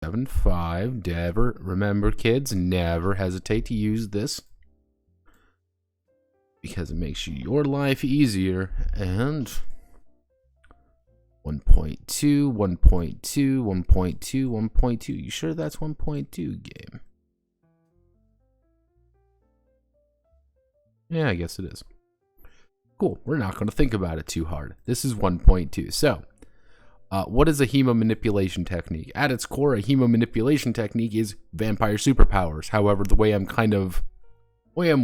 7.5. Never, remember kids, never hesitate to use this, because it makes your life easier. And 1.2, 1.2, 1.2, 1.2. You sure that's 1.2 game? Yeah, I guess it is. Cool. We're not going to think about it too hard. This is 1.2. So, what is a hemo manipulation technique? At its core, a hemo manipulation technique is vampire superpowers. However, the way I'm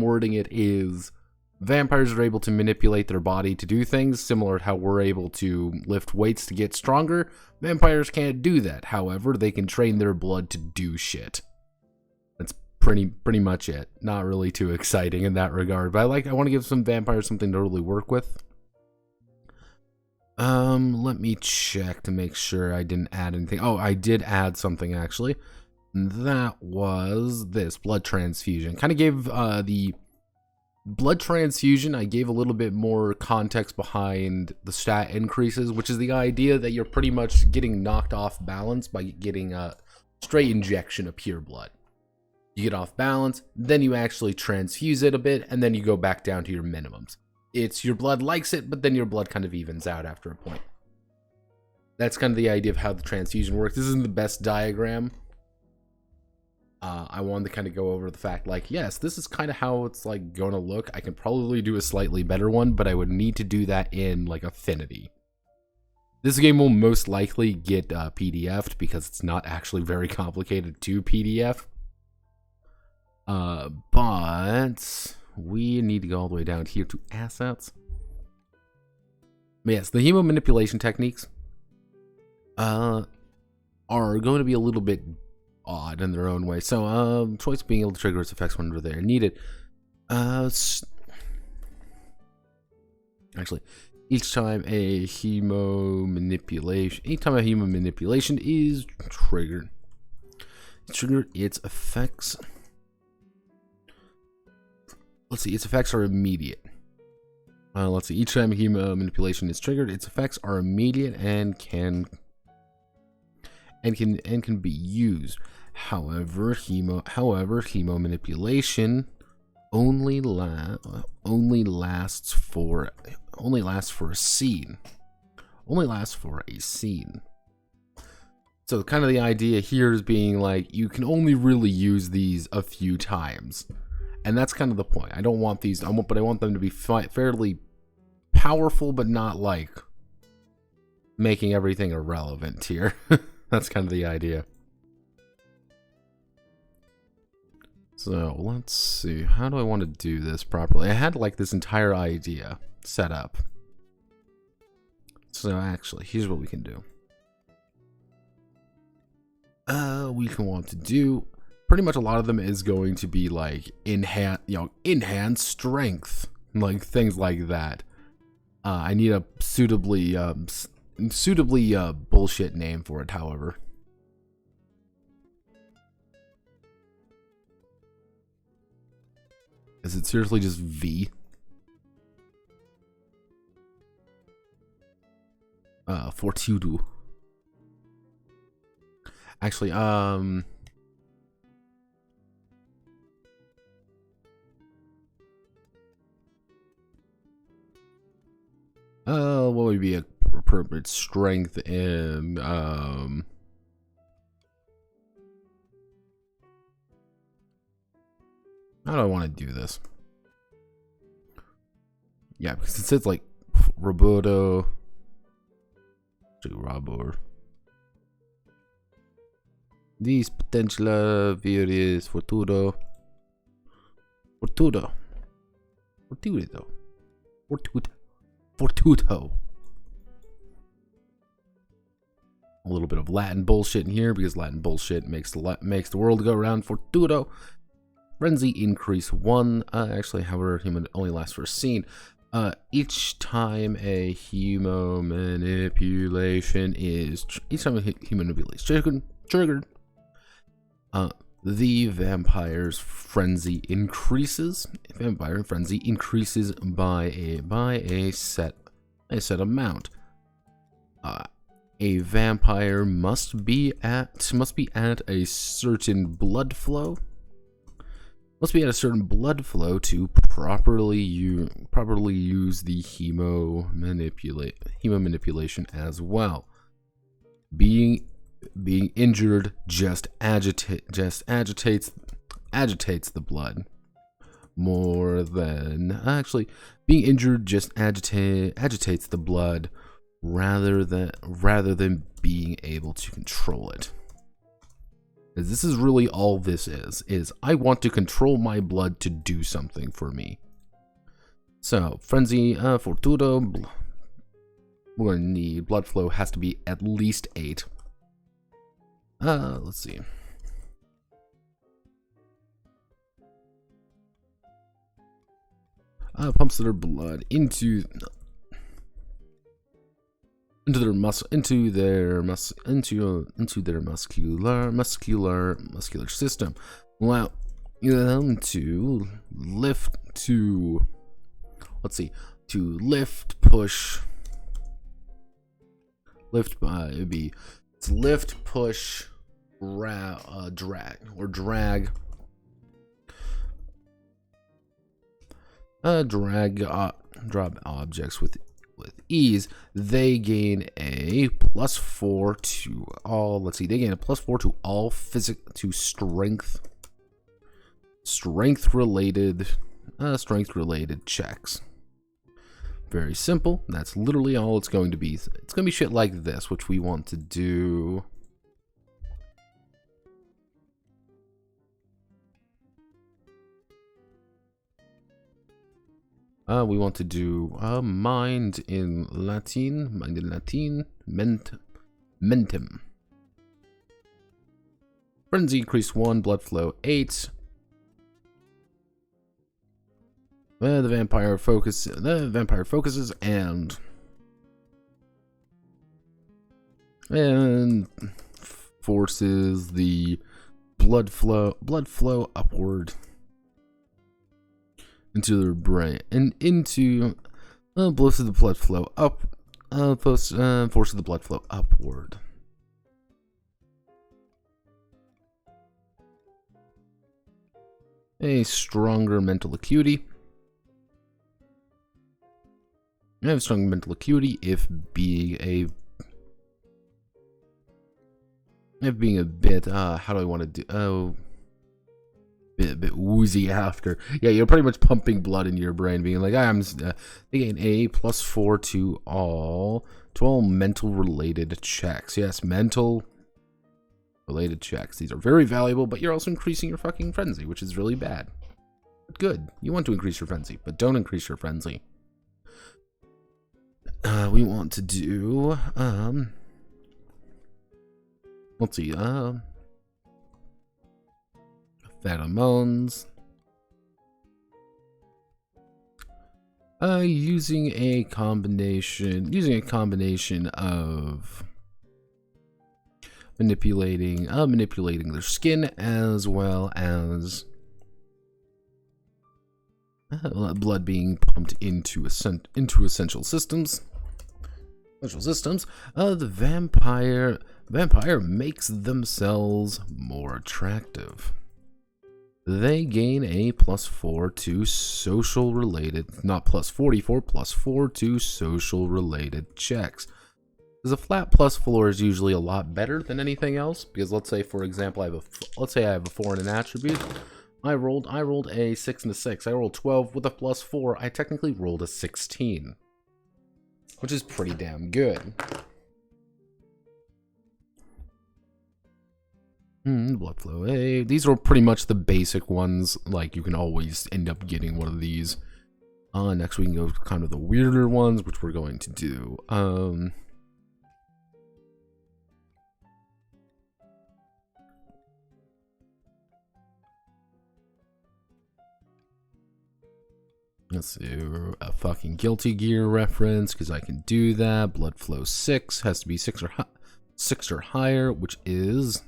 wording it is vampires are able to manipulate their body to do things similar to how we're able to lift weights to get stronger. Vampires can't do that. However, they can train their blood to do shit. That's pretty much it. Not really too exciting in that regard, but I want to give some vampires something to really work with. Let me check to make sure I didn't add anything. Oh, I did add something actually. That was this blood transfusion. Kind of gave the blood transfusion, I gave a little bit more context behind the stat increases, which is the idea that you're pretty much getting knocked off balance by getting a straight injection of pure blood. You get off balance, then you actually transfuse it a bit, and then you go back down to your minimums. It's your blood likes it, but then your blood kind of evens out after a point. That's kind of the idea of how the transfusion works. This isn't the best diagram. I wanted to kind of go over the fact, like, yes, this is kind of how it's like going to look. I can probably do a slightly better one, but I would need to do that in like Affinity. This game will most likely get PDF'd because it's not actually very complicated to PDF. But we need to go all the way down here to assets. But yes, the hemo manipulation techniques are going to be a little bit odd in their own way. So, choice being able to trigger its effects whenever they are needed. Actually, each time a hemo manipulation is triggered, its effects. Let's see, its effects are immediate. Let's see, each time a hemo manipulation is triggered, its effects are immediate and can be used. However, hemo manipulation only lasts for a scene. So kind of the idea here is being like, you can only really use these a few times. And that's kind of the point. I don't want these, but I want them to be fairly powerful, but not like making everything irrelevant here. That's kind of the idea. So let's see. How do I want to do this properly? I had like this entire idea set up. So actually, here's what we can do. We can want to do pretty much a lot of them is going to be like enhanced strength, like things like that. I need a suitably bullshit name for it, however. Is it seriously just V? Fortudo. Actually, what would be a appropriate strength in, how do I want to do this? Yeah, because it says like Roboto to Robor. These potential various Fortudo. A little bit of Latin bullshit in here because Latin bullshit makes the world go round. Fortudo. Frenzy increase 1. Actually, however, human only lasts for a scene. Each time a hemo manipulation is triggered, the vampire's frenzy increases. Vampire frenzy increases by a set amount. a vampire must be at a certain blood flow. Must be at a certain blood flow to properly use the hemo manipulation as well. Being injured just agitates the blood more than being injured just agitates the blood rather than being able to control it. This is really all this is I want to control my blood to do something for me. So frenzy fortudo, we're gonna need blood flow has to be at least 8. Let's see. Pumps their blood into their muscular system. Allow them to lift push. Drop objects with ease. They gain a +4 to all. Let's see. They gain a +4 to all strength related checks. Very simple. That's literally all it's going to be. It's going to be shit like this, which we want to do. We want to do mind in Latin, mentum. Frenzy increase 1, blood flow 8. The vampire focuses and forces the blood flow upward into their brain and into forces the blood flow up, forces the blood flow upward. A stronger mental acuity. I have strong mental acuity if being a bit how do I want to do a bit woozy after. Yeah, you're pretty much pumping blood into your brain, being like, I'm getting a +4 to all mental related checks. Yes, mental related checks. These are very valuable, but you're also increasing your fucking frenzy, which is really bad. But good. You want to increase your frenzy, but don't increase your frenzy. We want to do let's see, pheromones. Using a combination of manipulating their skin as well as blood being pumped into essential systems. The vampire makes themselves more attractive. They gain a +4 to social related, not +44, +4 to social related checks. Because a flat +4 is usually a lot better than anything else. Because let's say, for example, I have a 4 in an attribute. I rolled a 6 and a 6. I rolled 12 with a +4. I technically rolled a 16, which is pretty damn good. Blood flow A. These are pretty much the basic ones. Like, you can always end up getting one of these. Next we can go kind of the weirder ones, which we're going to do. Let's do a fucking Guilty Gear reference, because I can do that. Blood flow 6 has to be 6 or higher, which is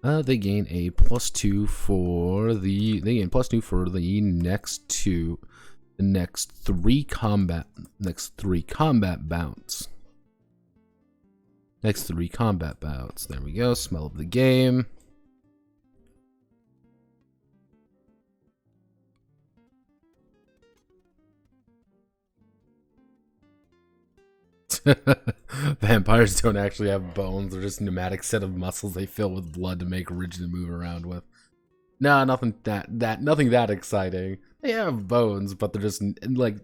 They gain a +2 for the next three combat bouts. Next 3 combat bouts. There we go. Smell of the game. Vampires don't actually have bones. They're just a pneumatic set of muscles they fill with blood to make rigid and move around with. No, nothing that exciting. They have bones, but they're just like,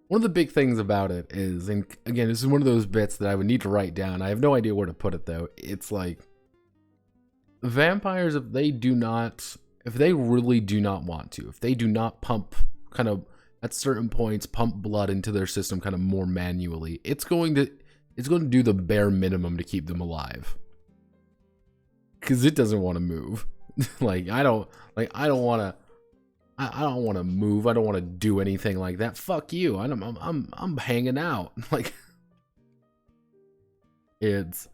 one of the big things about it is, and again, this is one of those bits that I would need to write down. I have no idea where to put it though. It's like, vampires, if they really do not want to, if they do not pump kind of at certain points, pump blood into their system kind of more manually, it's going to do the bare minimum to keep them alive. Because it doesn't want to move. Like, I don't want to move. I don't want to do anything like that. Fuck you. I'm hanging out. Like, it's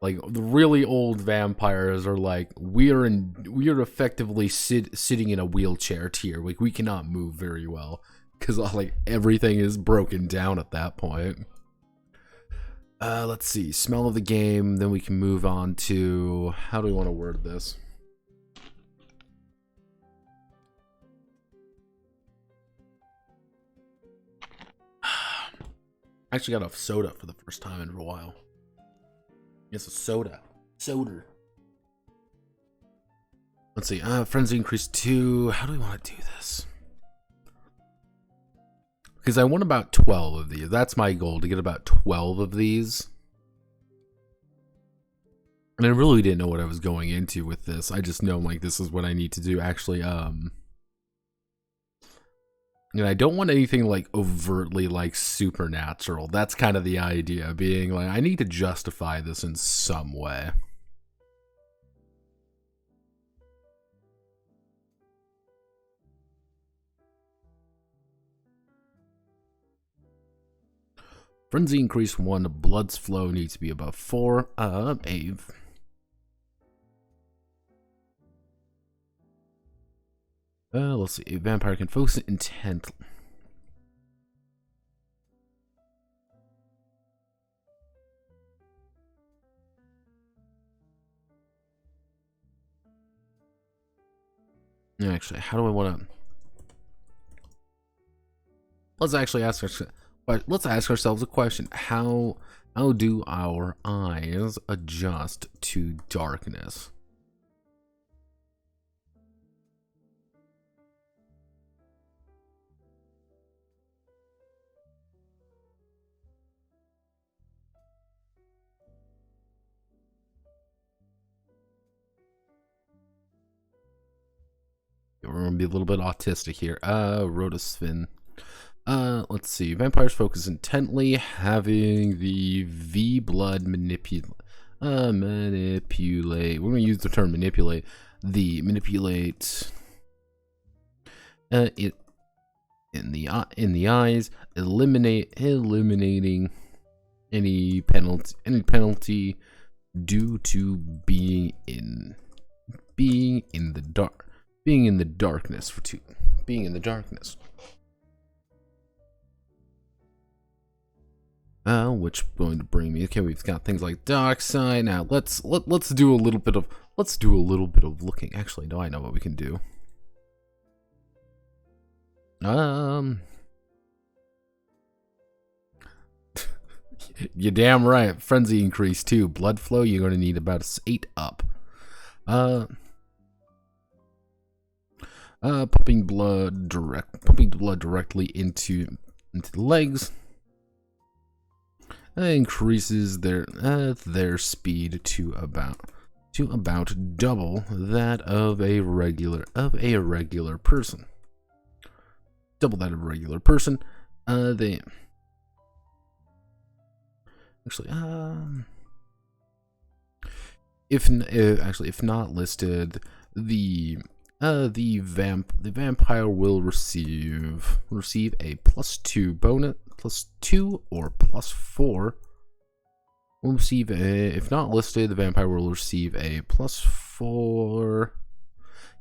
like the really old vampires are like, we are effectively sitting in a wheelchair tier. Like, we cannot move very well because like everything is broken down at that point. Let's see. Smell of the game. Then we can move on to, how do we want to word this? I actually got a soda for the first time in a while. It's a soda. Let's see. Frenzy increase 2. How do we want to do this? Because I want about 12 of these. That's my goal, to get about 12 of these. And I really didn't know what I was going into with this. I just know, like, this is what I need to do. Actually, and I don't want anything like overtly like supernatural. That's kind of the idea, being like, I need to justify this in some way. Frenzy increase 1. Blood's flow needs to be above 4. Let's see. A vampire can focus intently. Actually, how do I want to? Let's actually ask ourselves. But let's ask ourselves a question. How do our eyes adjust to darkness? We're going to be a little bit autistic here. Rotosfin. Let's see. Vampires focus intently, having the V blood manipulate. We're gonna use the term manipulate. Manipulate. It in the eyes, eliminating any penalty due to being in the darkness. Which going to bring me? Okay, we've got things like dark side. Now let's do a little bit of looking. Actually, no, I know what we can do. You're damn right. Frenzy increase 2. Blood flow, you're going to need about 8 up. Pumping blood directly into the legs. Increases their speed to about double that of a regular person. Double that of a regular person. They actually if not listed, the vampire will receive a +2 bonus, +2 or +4. Will receive if not listed, the vampire will receive a +4 +4.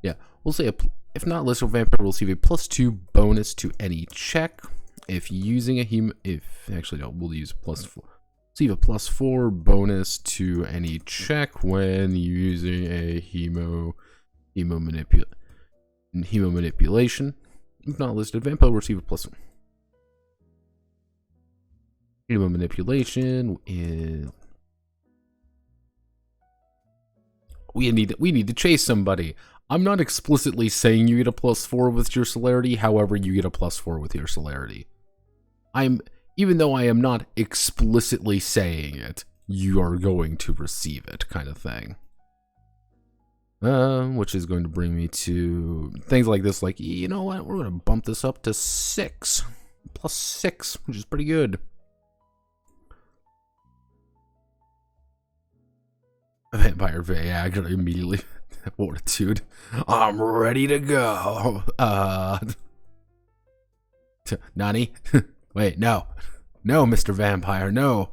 Yeah, we'll say if not listed vampire will receive a +2 bonus to any check if using a we'll use +4. Receive a +4 bonus to any check when using a hemo manipulation. If not listed, vampire will receive a +1. Hemo manipulation is. We need to chase somebody. I'm not explicitly saying you get a +4 with your celerity, however, you get a +4 with your celerity. Even though I am not explicitly saying it, you are going to receive it, kind of thing. Which is going to bring me to things like this, like, you know what, we're going to bump this up to 6. +6, which is pretty good. Vampire Viagra immediately. Fortitude. I'm ready to go. Nani? Wait, no. No, Mr. Vampire, no.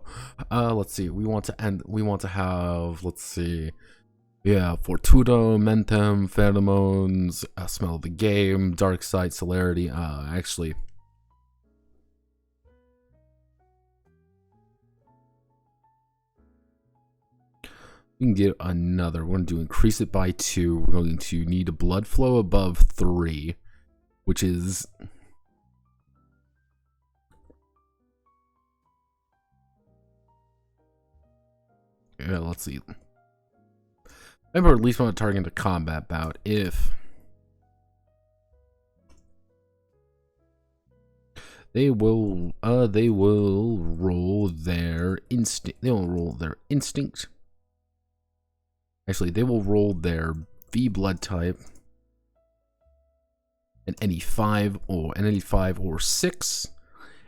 Let's see. We want to have, let's see. Yeah, Fortudo, Mentum, Pheromones, Smell of the Game, Dark Side, Celerity. Actually. We can get another. We're going to increase it by 2. We're going to need a blood flow above 3, which is. Yeah, let's see. Remember, at least want to target a combat bout if they will roll their instinct. They will roll their instinct. Actually, they will roll their V blood type and any 5 or 6.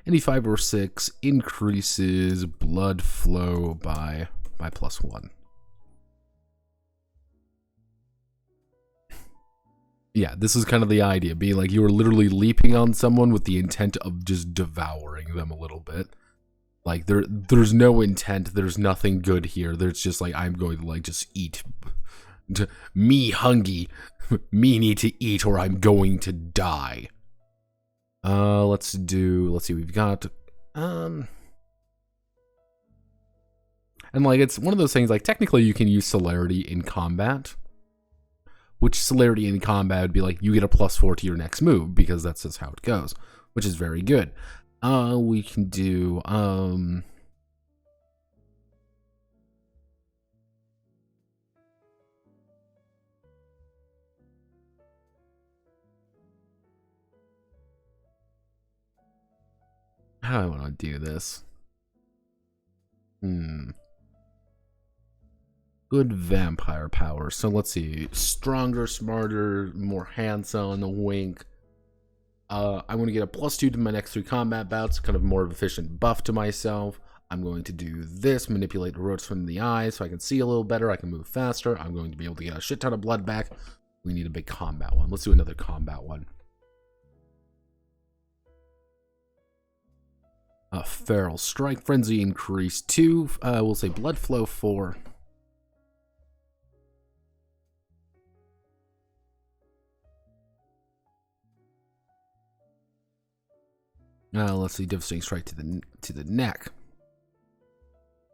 Any 5 or 6 increases blood flow by +1. Yeah, this is kind of the idea, being like you are literally leaping on someone with the intent of just devouring them a little bit. Like there's no intent, there's nothing good here. There's just like, I'm going to like just eat. Me hungry, me need to eat or I'm going to die. Let's see, we've got and like it's one of those things, like technically you can use celerity in combat, which celerity in combat would be like you get a +4 to your next move because that's just how it goes, which is very good. We can do how do I want to do this? Good vampire power. So let's see. Stronger, smarter, more hands-on, a wink. I want to get a +2 to my next 3 combat bouts, kind of more of efficient buff to myself. I'm going to do this, manipulate the roads from the eye so I can see a little better, I can move faster. I'm going to be able to get a shit ton of blood back. We need a big combat one. Let's do another combat one. Feral Strike, Frenzy increase 2. We'll say blood flow 4. Let's see, Devastating Strike to the neck.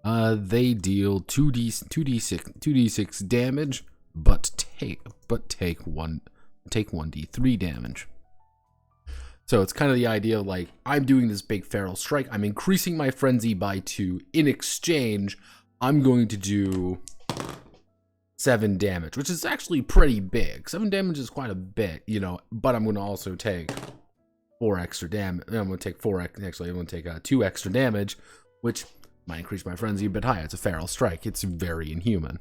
They deal 2d6 damage, but take 1d3 damage. So it's kind of the idea of like, I'm doing this big feral strike, I'm increasing my frenzy by 2. In exchange, I'm going to do 7 damage, which is actually pretty big. 7 damage is quite a bit, you know, but I'm going to also take 4 extra damage. I'm going to take 2 extra damage, which might increase my frenzy a bit higher. It's a feral strike. It's very inhuman.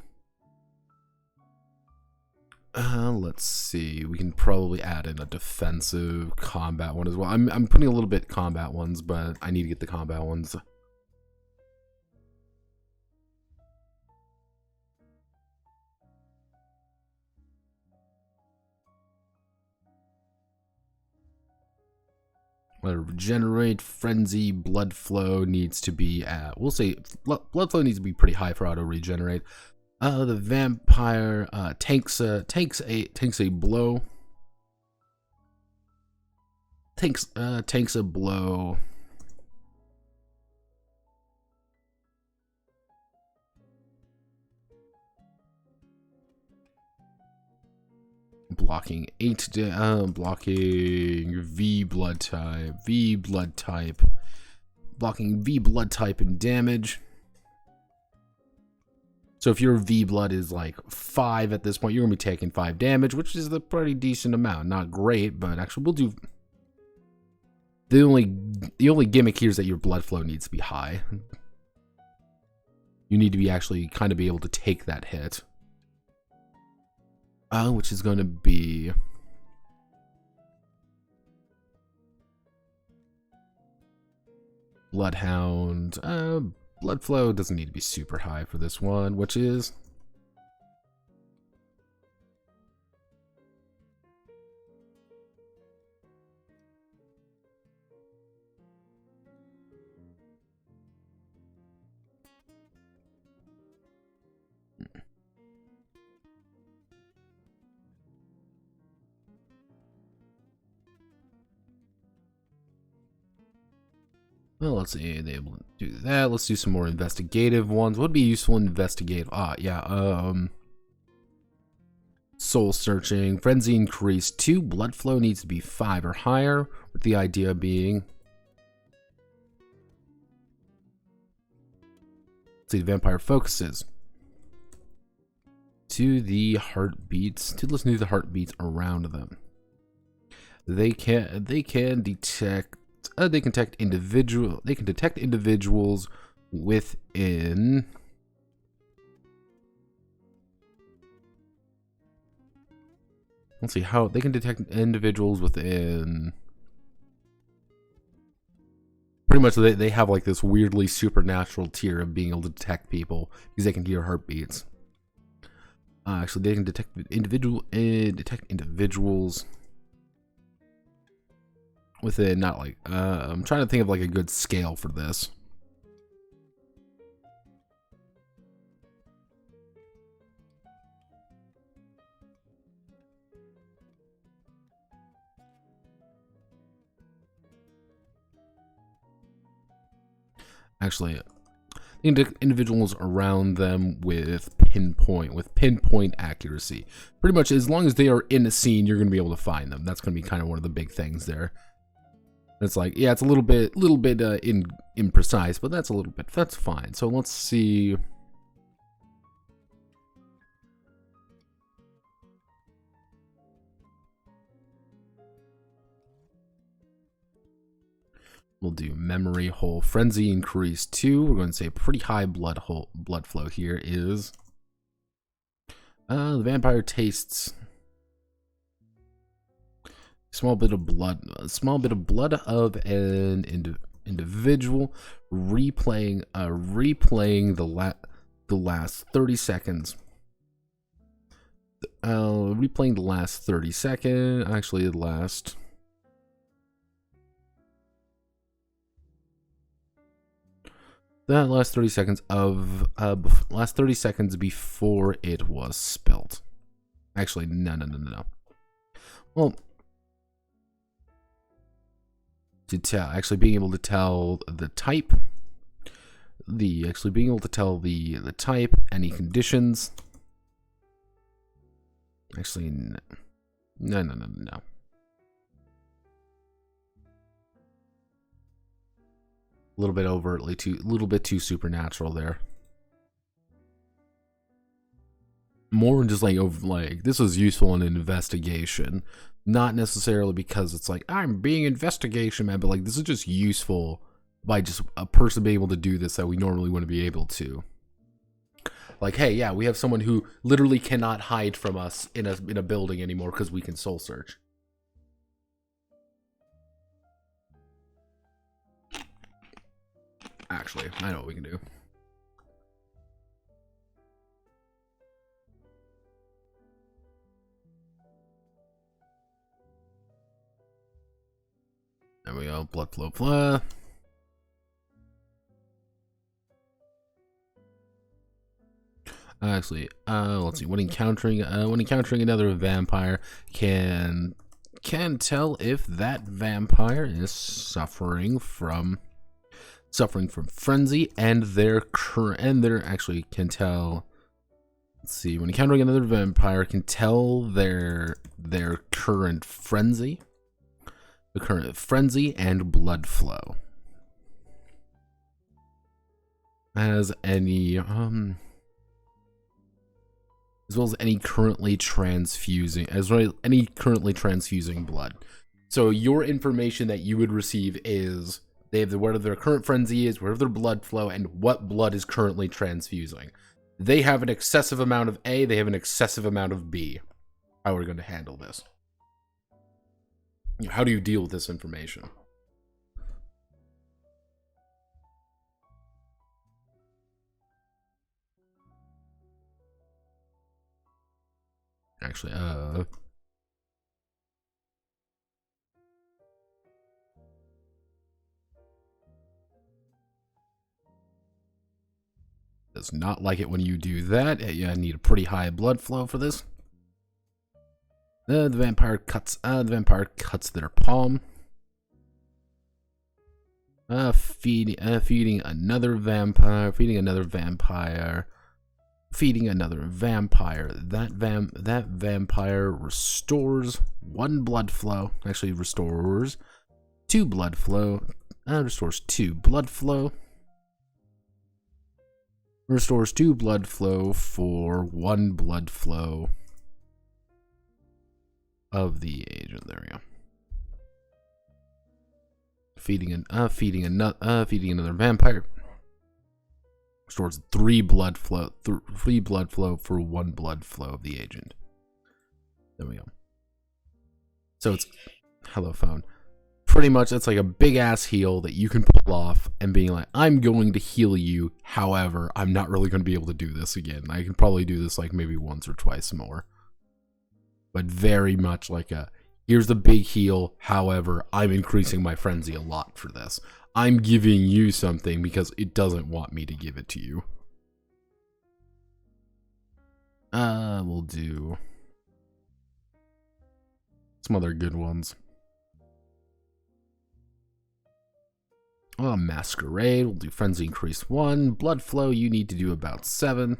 Let's see. We can probably add in a defensive combat one as well. I'm putting a little bit combat ones, but I need to get the combat ones. Regenerate, frenzy, blood flow needs to be at, we'll say blood flow needs to be pretty high for auto regenerate. The vampire takes a blow. Takes a blow. Blocking blocking V blood type, blocking V blood type and damage. So if your V blood is like 5 at this point, you're gonna be taking 5 damage, which is a pretty decent amount. Not great, but actually we'll do. The only gimmick here is that your blood flow needs to be high. You need to be actually kind of be able to take that hit. Which is going to be Bloodhound. Blood flow doesn't need to be super high for this one, which is well, let's see, they able to do that. Let's do some more investigative ones. What would be useful investigative? Soul searching. Frenzy increase 2. Blood flow needs to be 5 or higher, with the idea being. Let's see, the vampire focuses to the heartbeats, to listen to the heartbeats around them. They can detect. They can detect individuals within. Let's see how they can detect individuals within. Pretty much, they have like this weirdly supernatural tier of being able to detect people because they can hear heartbeats. Actually, they can detect individuals within, not like, I'm trying to think of like a good scale for this. Actually, individuals around them with pinpoint accuracy. Pretty much, as long as they are in a scene, you're going to be able to find them. That's going to be kind of one of the big things there. It's like, yeah, it's a little bit imprecise, but that's fine. So let's see. We'll do memory hole. Frenzy increase 2. We're going to say pretty high blood flow here is. The vampire tastes small bit of blood of an individual, replaying the last 30 seconds. Replaying the last 30 seconds. Actually, the last. That last 30 seconds of last 30 seconds before it was spilt. Actually, no. Well, to tell, actually being able to tell the type, being able to tell the type, any conditions. Actually, no. A little bit too supernatural there. More just like this is useful in an investigation, not necessarily because it's like I'm being investigation man, but like this is just useful by just a person being able to do this that we normally wouldn't be able to. Like, hey, yeah, we have someone who literally cannot hide from us in a building anymore because we can soul search. Actually, I know what we can do. There we go. Blood flow. Actually, let's see. When encountering another vampire, can tell if that vampire is suffering from frenzy, and actually can tell. Let's see. When encountering another vampire, can tell their current frenzy, and blood flow. As well as any currently transfusing blood. So your information that you would receive is they have whatever their current frenzy is, whatever their blood flow, and what blood is currently transfusing. They have an excessive amount of A, they have an excessive amount of B. How are we going to handle this? How do you deal with this information? Actually, does not like it when you do that. Yeah, I need a pretty high blood flow for this. The vampire cuts their palm. Feeding another vampire. That vampire restores 1 blood flow. Actually, restores 2 blood flow. Restores 2 blood flow. Restores 2 blood flow for 1 blood flow of the agent. There we go. Feeding another vampire. Restores 3 blood flow. 3 blood flow for 1 blood flow of the agent. There we go. So it's hello phone. Pretty much, that's like a big ass heal that you can pull off and being like, I'm going to heal you. However, I'm not really going to be able to do this again. I can probably do this like maybe once or twice more. But very much like here's the big heal. However, I'm increasing my frenzy a lot for this. I'm giving you something because it doesn't want me to give it to you. We'll do some other good ones. Masquerade, we'll do frenzy increase 1. Blood flow, you need to do about 7.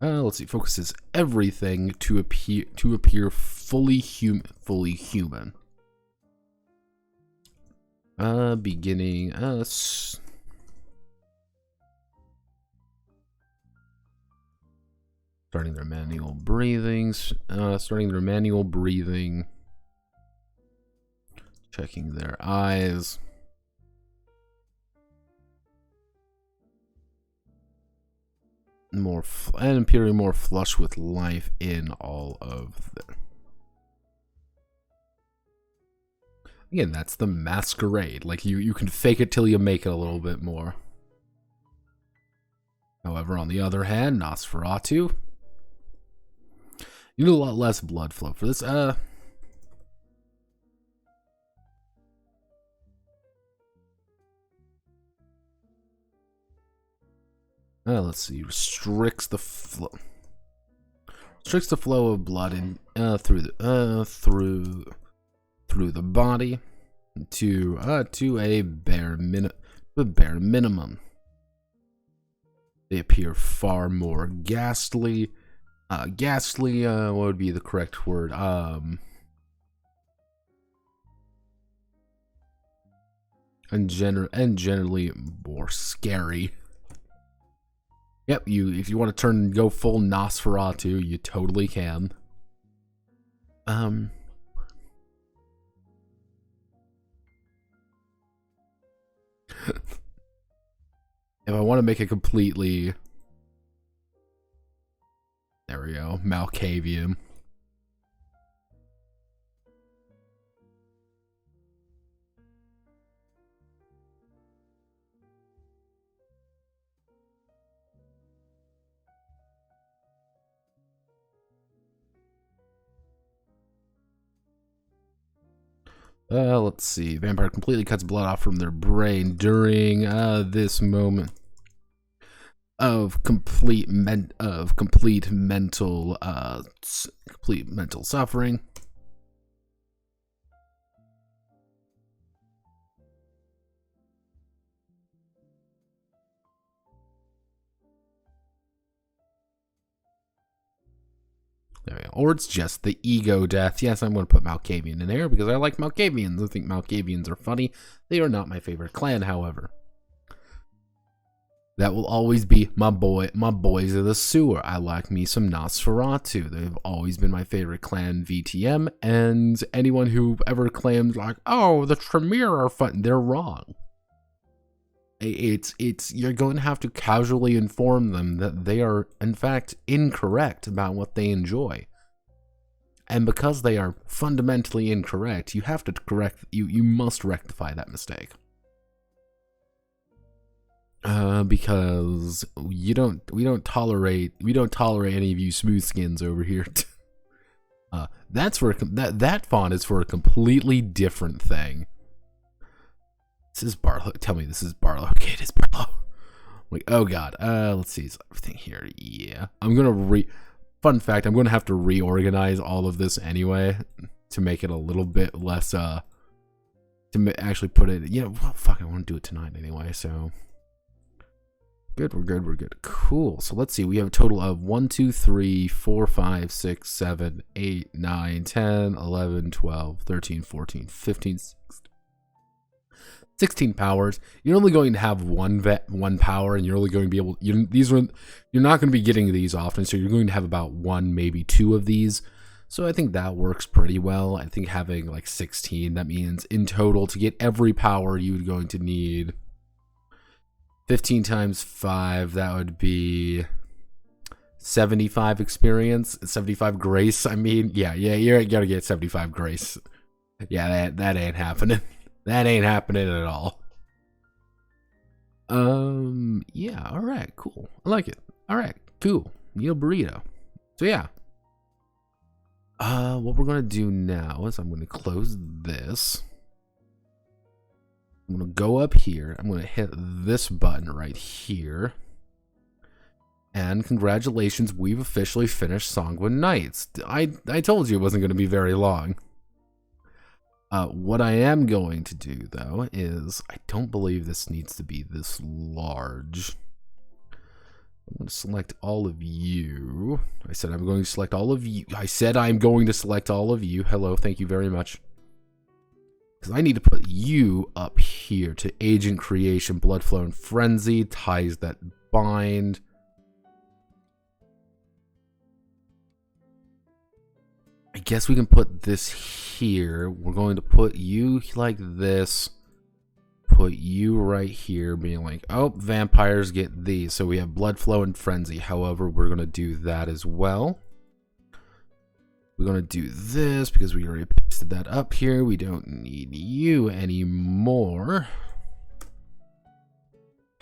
Let's see, focuses everything to appear fully human. Beginning starting their manual breathing. Checking their eyes. And appearing more flush with life in all of them. Again, that's the masquerade. Like you can fake it till you make it a little bit more. However, on the other hand, Nosferatu, you need a lot less blood flow for this. Let's see. Restricts the flow of blood in through the body to a bare minimum. They appear far more ghastly. What would be the correct word? And generally more scary. Yep, if you want to go full Nosferatu, you totally can. If I want to make it completely, there we go, Malkavian. Let's see. Vampire completely cuts blood off from their brain during this moment of complete mental suffering. There we go. Or it's just the ego death. Yes, I'm going to put Malkavian in there because I like Malkavians. I think Malkavians are funny. They are not my favorite clan, however. That will always be my boys of the sewer. I like me some Nosferatu. They've always been my favorite clan, VTM. And anyone who ever claims like, oh, the Tremere are fun, they're wrong. You're going to have to casually inform them that they are, in fact, incorrect about what they enjoy. And because they are fundamentally incorrect, you have to you must rectify that mistake. Because we don't tolerate any of you smooth skins over here. That's for that font is for a completely different thing. This is Barlow. Tell me this is Barlow. Okay, it is Barlow. Like, oh god. Let's see. Is everything here? Yeah. Fun fact, I'm gonna have to reorganize all of this anyway to make it a little bit less actually put it, well, fuck, I want to do it tonight anyway, so good, we're good. Cool. So let's see. We have a total of 1, 2, 3, 4, 5, 6, 7, 8, 9, 10, 11, 12, 13, 14, 15, 16 powers. You're only going to have one power, and you're only going to be able. You're not going to be getting these often, so you're going to have about 1, maybe 2 of these. So I think that works pretty well. I think having like 16, that means in total to get every power you're going to need 15 times 5. That would be 75 experience, 75 grace. I mean, yeah, you're gonna get 75 grace. Yeah, that ain't happening. That ain't happening at all. Yeah, alright, cool. I like it. Alright, cool. Need a burrito. So yeah. What we're gonna do now is I'm gonna close this. I'm gonna go up here. I'm gonna hit this button right here. And congratulations, we've officially finished Sanguine Nights. I told you it wasn't gonna be very long. What I am going to do, though, is I don't believe this needs to be this large. I'm going to select all of you. I said I'm going to select all of you. I said I'm going to select all of you. Hello, thank you very much. Because I need to put you up here to Agent Creation, Blood Flow, and Frenzy, Ties That Bind. I guess we can put this here. We're going to put you like this. Put you right here, being like, oh, vampires get these. So we have Blood Flow and Frenzy. However, we're going to do that as well. We're going to do this because we already pasted that up here. We don't need you anymore.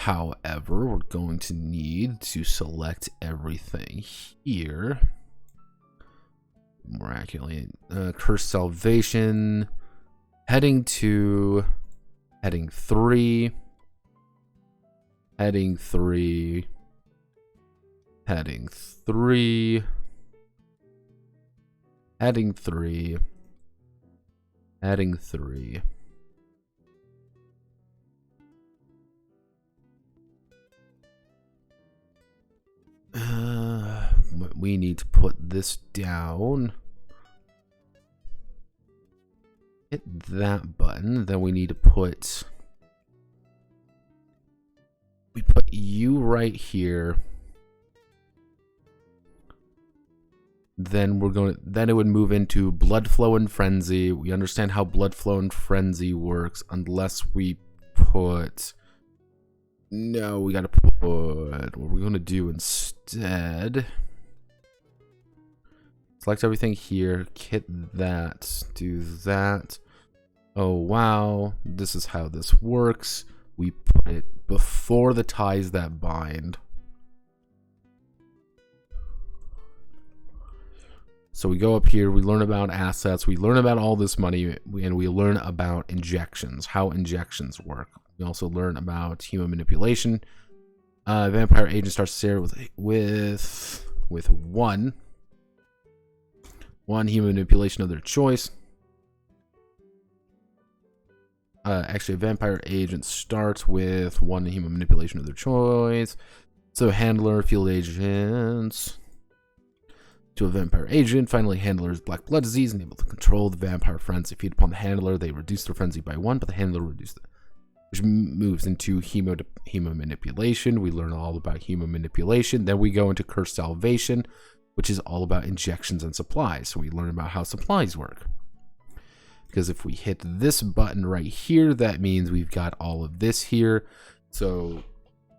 However, we're going to need to select everything here. More accurately, Curse Salvation, heading 3, heading 3, heading 3, heading 3, heading 3, heading 3. We need to put this down. Hit that button. Then we need to put. We put you right here. Then we're going. Then it would move into Blood Flow and Frenzy. We understand how Blood Flow and Frenzy works, unless we put. No, we gotta put. What we're gonna do instead. Select everything here, hit that, do that. Oh wow, this is how this works. We put it before the Ties That Bind. So we go up here, we learn about assets, we learn about all this money, and we learn about injections, how injections work. We also learn about human manipulation. Vampire agent starts to stare with one human manipulation of their choice. Actually, a vampire agent starts with one human manipulation of their choice. So handler, field agents. To a vampire agent, finally, handler's black blood disease and able to control the vampire frenzy. Feed upon the handler, they reduce their frenzy by 1, but the handler reduces it, which moves into human manipulation. We learn all about human manipulation. Then we go into curse salvation, which is all about injections and supplies. So we learn about how supplies work. Because if we hit this button right here, that means we've got all of this here. So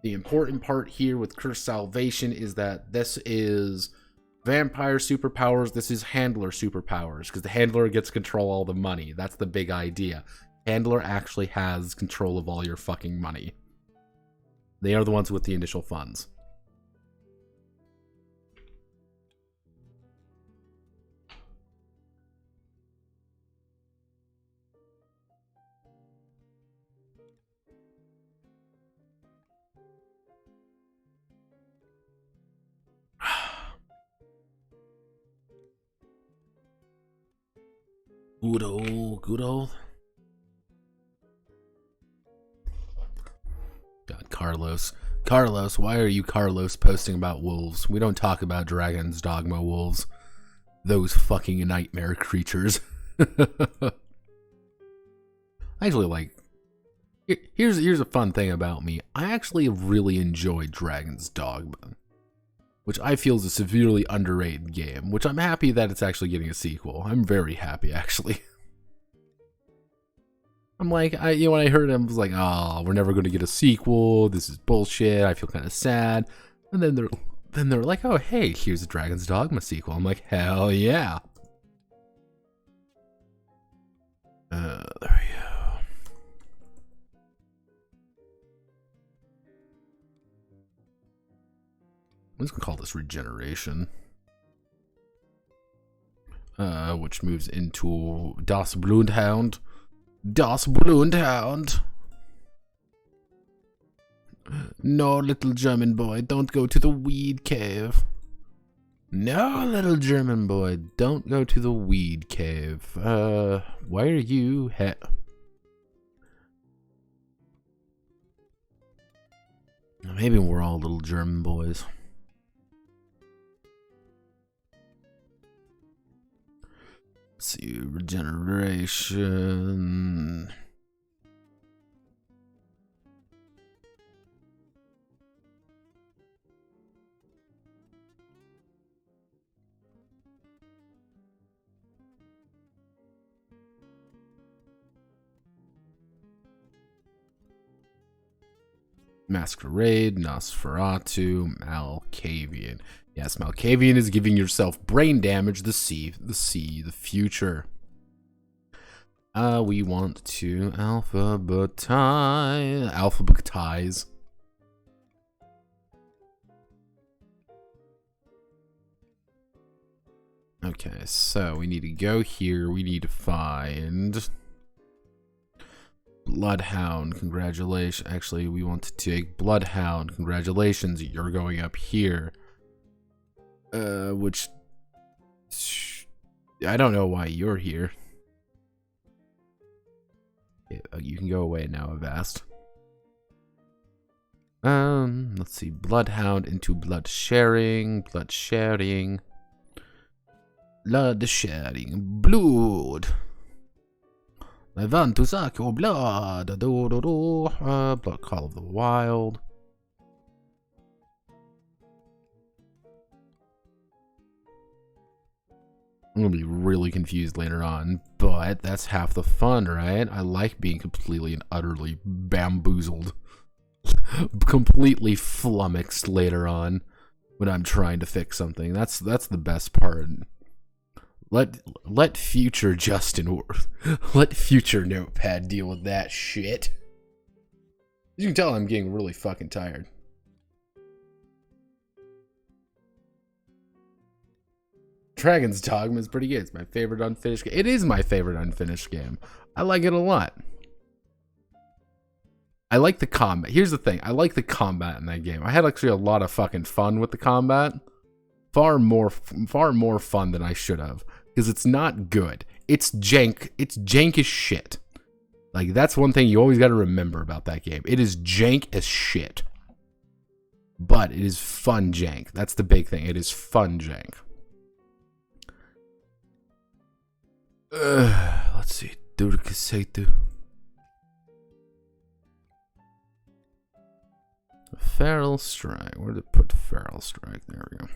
the important part here with curse salvation is that this is vampire superpowers, this is handler superpowers, because the handler gets to control all the money. That's the big idea. Handler actually has control of all your fucking money. They are the ones with the initial funds. Good old. God, Carlos. Carlos, why are you, Carlos, posting about wolves? We don't talk about Dragon's Dogma wolves. Those fucking nightmare creatures. Actually, like, here's a fun thing about me. I actually really enjoy Dragon's Dogma, which I feel is a severely underrated game, which I'm happy that it's actually getting a sequel. I'm very happy, actually. I'm like, when I heard it, I was like, oh, we're never going to get a sequel. This is bullshit. I feel kind of sad. And then they're like, oh, hey, here's a Dragon's Dogma sequel. I'm like, hell yeah. There we go. I'm just gonna call this regeneration. Which moves into Das Bluthound. Das Bluthound. No, little German boy, don't go to the weed cave. No, little German boy, don't go to the weed cave. Why are you Maybe we're all little German boys. Let's see, regeneration. Masquerade, Nosferatu, Malkavian. Yes, Malkavian is giving yourself brain damage. The future. We want to alphabetize. Okay, so we need to go here. We need to find Bloodhound. Congratulations. Actually, we want to take Bloodhound. Congratulations, you're going up here. Which I don't know why you're here. You can go away now, Avast. Let's see. Bloodhound into blood sharing. Blood sharing. Blood sharing. Blood. I want to suck your blood. Blood Call of the Wild. I'm gonna be really confused later on, but that's half the fun, right? I like being completely and utterly bamboozled. Completely flummoxed later on when I'm trying to fix something. That's the best part. Let future let future Notepad deal with that shit. You can tell I'm getting really fucking tired. Dragon's Dogma is pretty good. It's my favorite unfinished game. It is my favorite unfinished game. I like it a lot. I like the combat. Here's the thing. I like the combat in that game. I had actually a lot of fucking fun with the combat. Far more fun than I should have. Because it's not good. It's jank. It's jank as shit. Like, that's one thing you always got to remember about that game. It is jank as shit. But it is fun jank. That's the big thing. It is fun jank. Let's see. Feral Strike. Where did it put Feral Strike? There we go.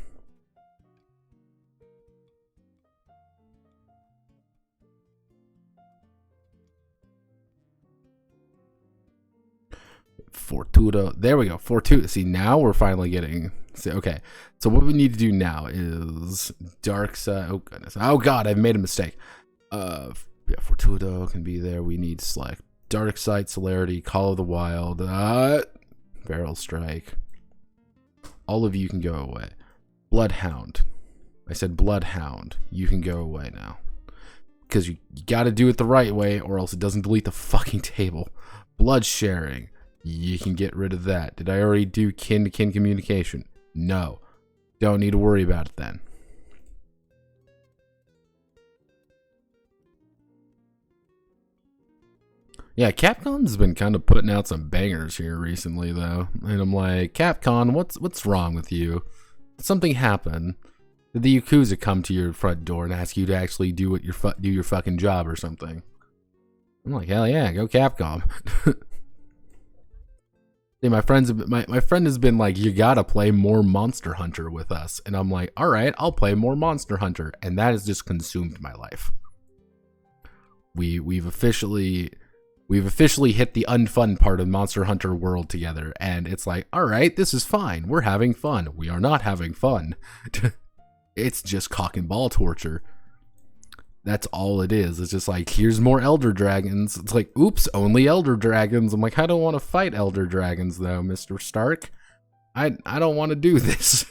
Fortudo. There we go. Fortudo. See, now we're finally getting. See, okay. So what we need to do now is Dark Side. Oh goodness. Oh god, I've made a mistake. Yeah, Fortudo can be there. We need select Dark Side, Celerity, Call of the Wild, Feral Strike. All of you can go away. Bloodhound. I said Bloodhound. You can go away now. Because you got to do it the right way, or else it doesn't delete the fucking table. Blood Sharing. You can get rid of that. Did I already do kin-to-kin communication? No. Don't need to worry about it then. Yeah, Capcom's been kind of putting out some bangers here recently, though. And I'm like, Capcom, what's wrong with you? Did something happen? Did the Yakuza come to your front door and ask you to actually do your fucking job or something? I'm like, hell yeah, go Capcom. See, my friend has been like, you gotta play more Monster Hunter with us. And I'm like, all right, I'll play more Monster Hunter. And that has just consumed my life. We've officially hit the unfun part of Monster Hunter World together, and it's like, all right, this is fine. We're having fun. We are not having fun. It's just cock and ball torture. That's all it is. It's just like, here's more Elder Dragons. It's like, oops, only Elder Dragons. I'm like, I don't want to fight Elder Dragons, though, Mr. Stark. I don't want to do this.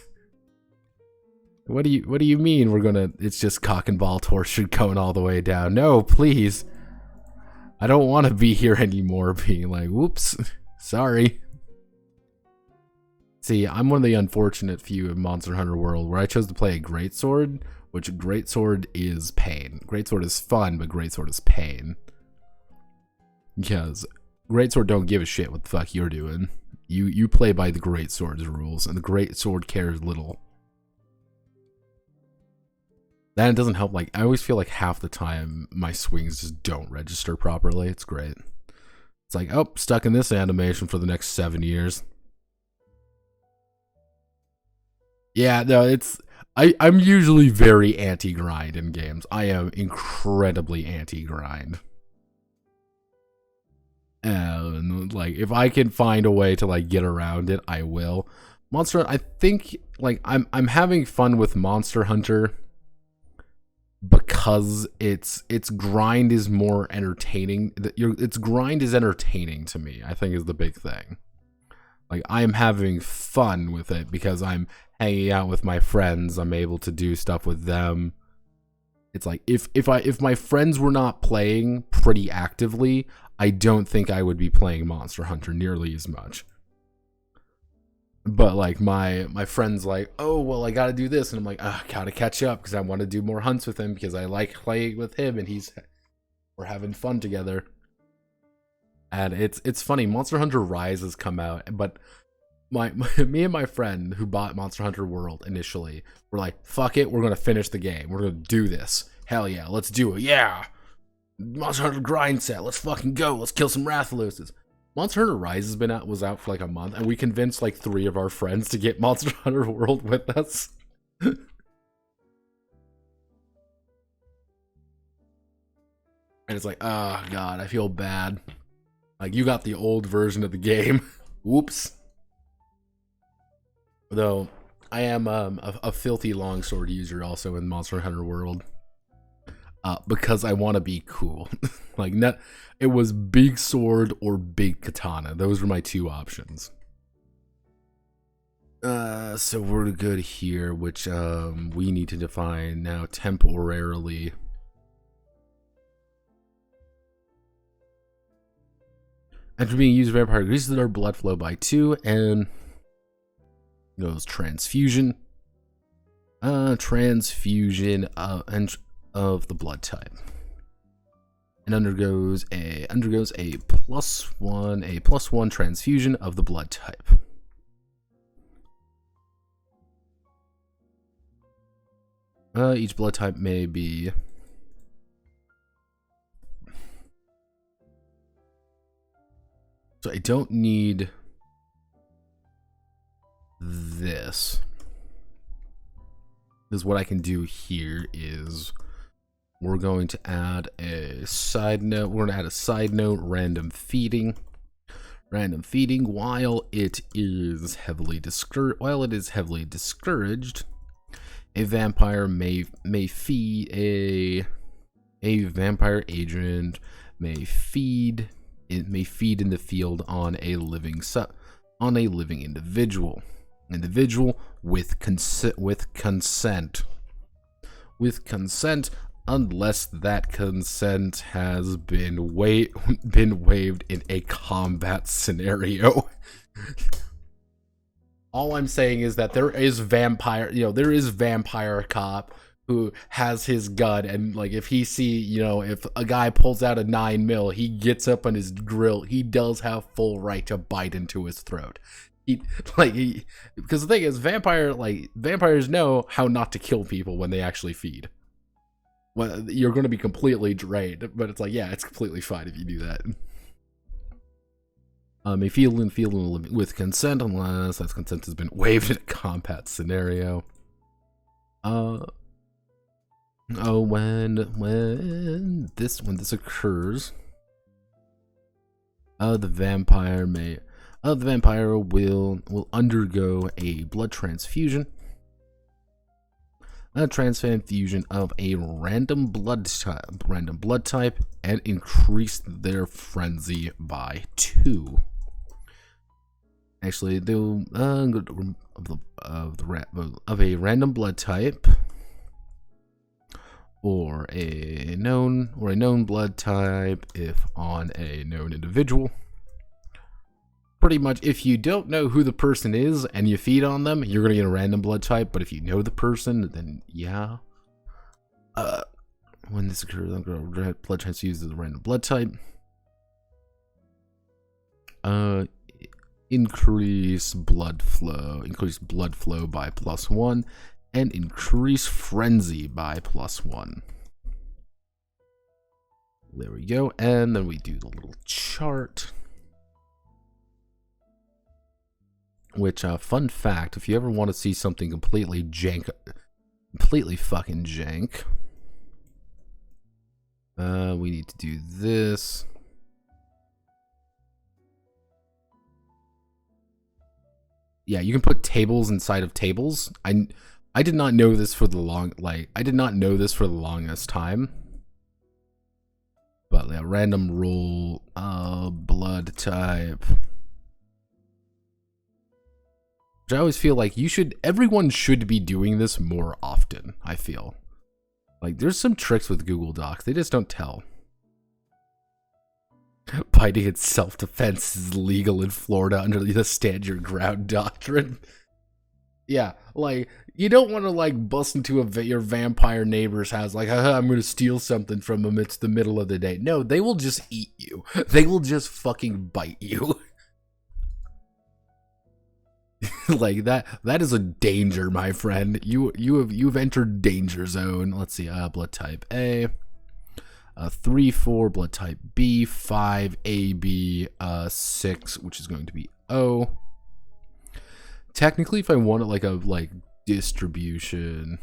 What do you mean we're gonna? It's just cock and ball torture going all the way down. No, please. I don't want to be here anymore being like, whoops, sorry. See, I'm one of the unfortunate few in Monster Hunter World where I chose to play a Greatsword, which Greatsword is pain. Greatsword is fun, but Greatsword is pain. Because Greatsword don't give a shit what the fuck you're doing. You play by the Greatsword's rules, and the Greatsword cares little. Then it doesn't help, like, I always feel like half the time my swings just don't register properly. It's great. It's like, oh, stuck in this animation for the next 7 years. Yeah, no, I'm usually very anti-grind in games. I am incredibly anti-grind. And, like, if I can find a way to, like, get around it, I will. I think, like, I'm having fun with Monster Hunter because its grind is more entertaining. Its grind is entertaining to me, I think, is the big thing. Like, I'm having fun with it because I'm hanging out with my friends. I'm able to do stuff with them. It's like, if my friends were not playing pretty actively, I don't think I would be playing Monster Hunter nearly as much. But, like, my friend's like, oh, well, I gotta do this. And I'm like, I gotta catch up because I want to do more hunts with him because I like playing with him and we're having fun together. And it's funny, Monster Hunter Rise has come out, but me and my friend who bought Monster Hunter World initially were like, fuck it, we're gonna finish the game. We're gonna do this. Hell yeah, let's do it. Yeah! Monster Hunter grind set, let's fucking go. Let's kill some Rathaluses. Monster Hunter Rise was out for like a month, and we convinced like 3 of our friends to get Monster Hunter World with us. And it's like, oh god, I feel bad. Like, you got the old version of the game. Whoops. Though, I am a filthy longsword user also in Monster Hunter World. Because I want to be cool. Like, it was big sword or big katana. Those were my 2 options. So we're good here, which we need to define now temporarily. After being used, vampire increases our blood flow by 2 and goes transfusion. Transfusion of the blood type. And undergoes a +1 transfusion of the blood type. Each blood type may be so I don't need this. Because what I can do here is we're going to add a side note. We're going to add a side note, random feeding. Random feeding while it is heavily discouraged. A vampire may feed a vampire agent may feed in the field on a living individual with consent unless that consent has been waived in a combat scenario. All I'm saying is that there is vampire cop who has his gun, and like if he if a guy pulls out a 9mm, he gets up on his grill. He does have full right to bite into his throat. Because the thing is, vampires know how not to kill people when they actually feed. Well, you're going to be completely drained, but it's like, yeah, it's completely fine if you do that. May feed with consent unless that consent has been waived in a combat scenario. When this occurs, the vampire will undergo a blood transfusion. A transfusion of a random blood type and increase their frenzy by 2. Actually, they'll of a random blood type or a known blood type if on a known individual. Pretty much, if you don't know who the person is and you feed on them, you're gonna get a random blood type. But if you know the person, then yeah. When this occurs, blood transfuses a random blood type. Increase blood flow by +1, and increase frenzy by +1. There we go, and then we do the little chart. Which, fun fact, if you ever want to see something completely fucking jank, we need to do this. Yeah, you can put tables inside of tables. I did not know this for the longest time. But yeah, random roll, blood type. Which I always feel like everyone should be doing this more often, I feel. Like, there's some tricks with Google Docs, they just don't tell. Biting in self-defense is legal in Florida under the stand your ground doctrine. Yeah, like, you don't want to, like, bust into your vampire neighbor's house, like, haha, I'm gonna steal something from them, it's the middle of the day. No, they will just eat you. They will just fucking bite you. Like, that is a danger, my friend. You've entered danger zone. Let's see, blood type A. 3-4 blood type B, 5 AB, 6, which is going to be O. Technically, if I wanted like distribution,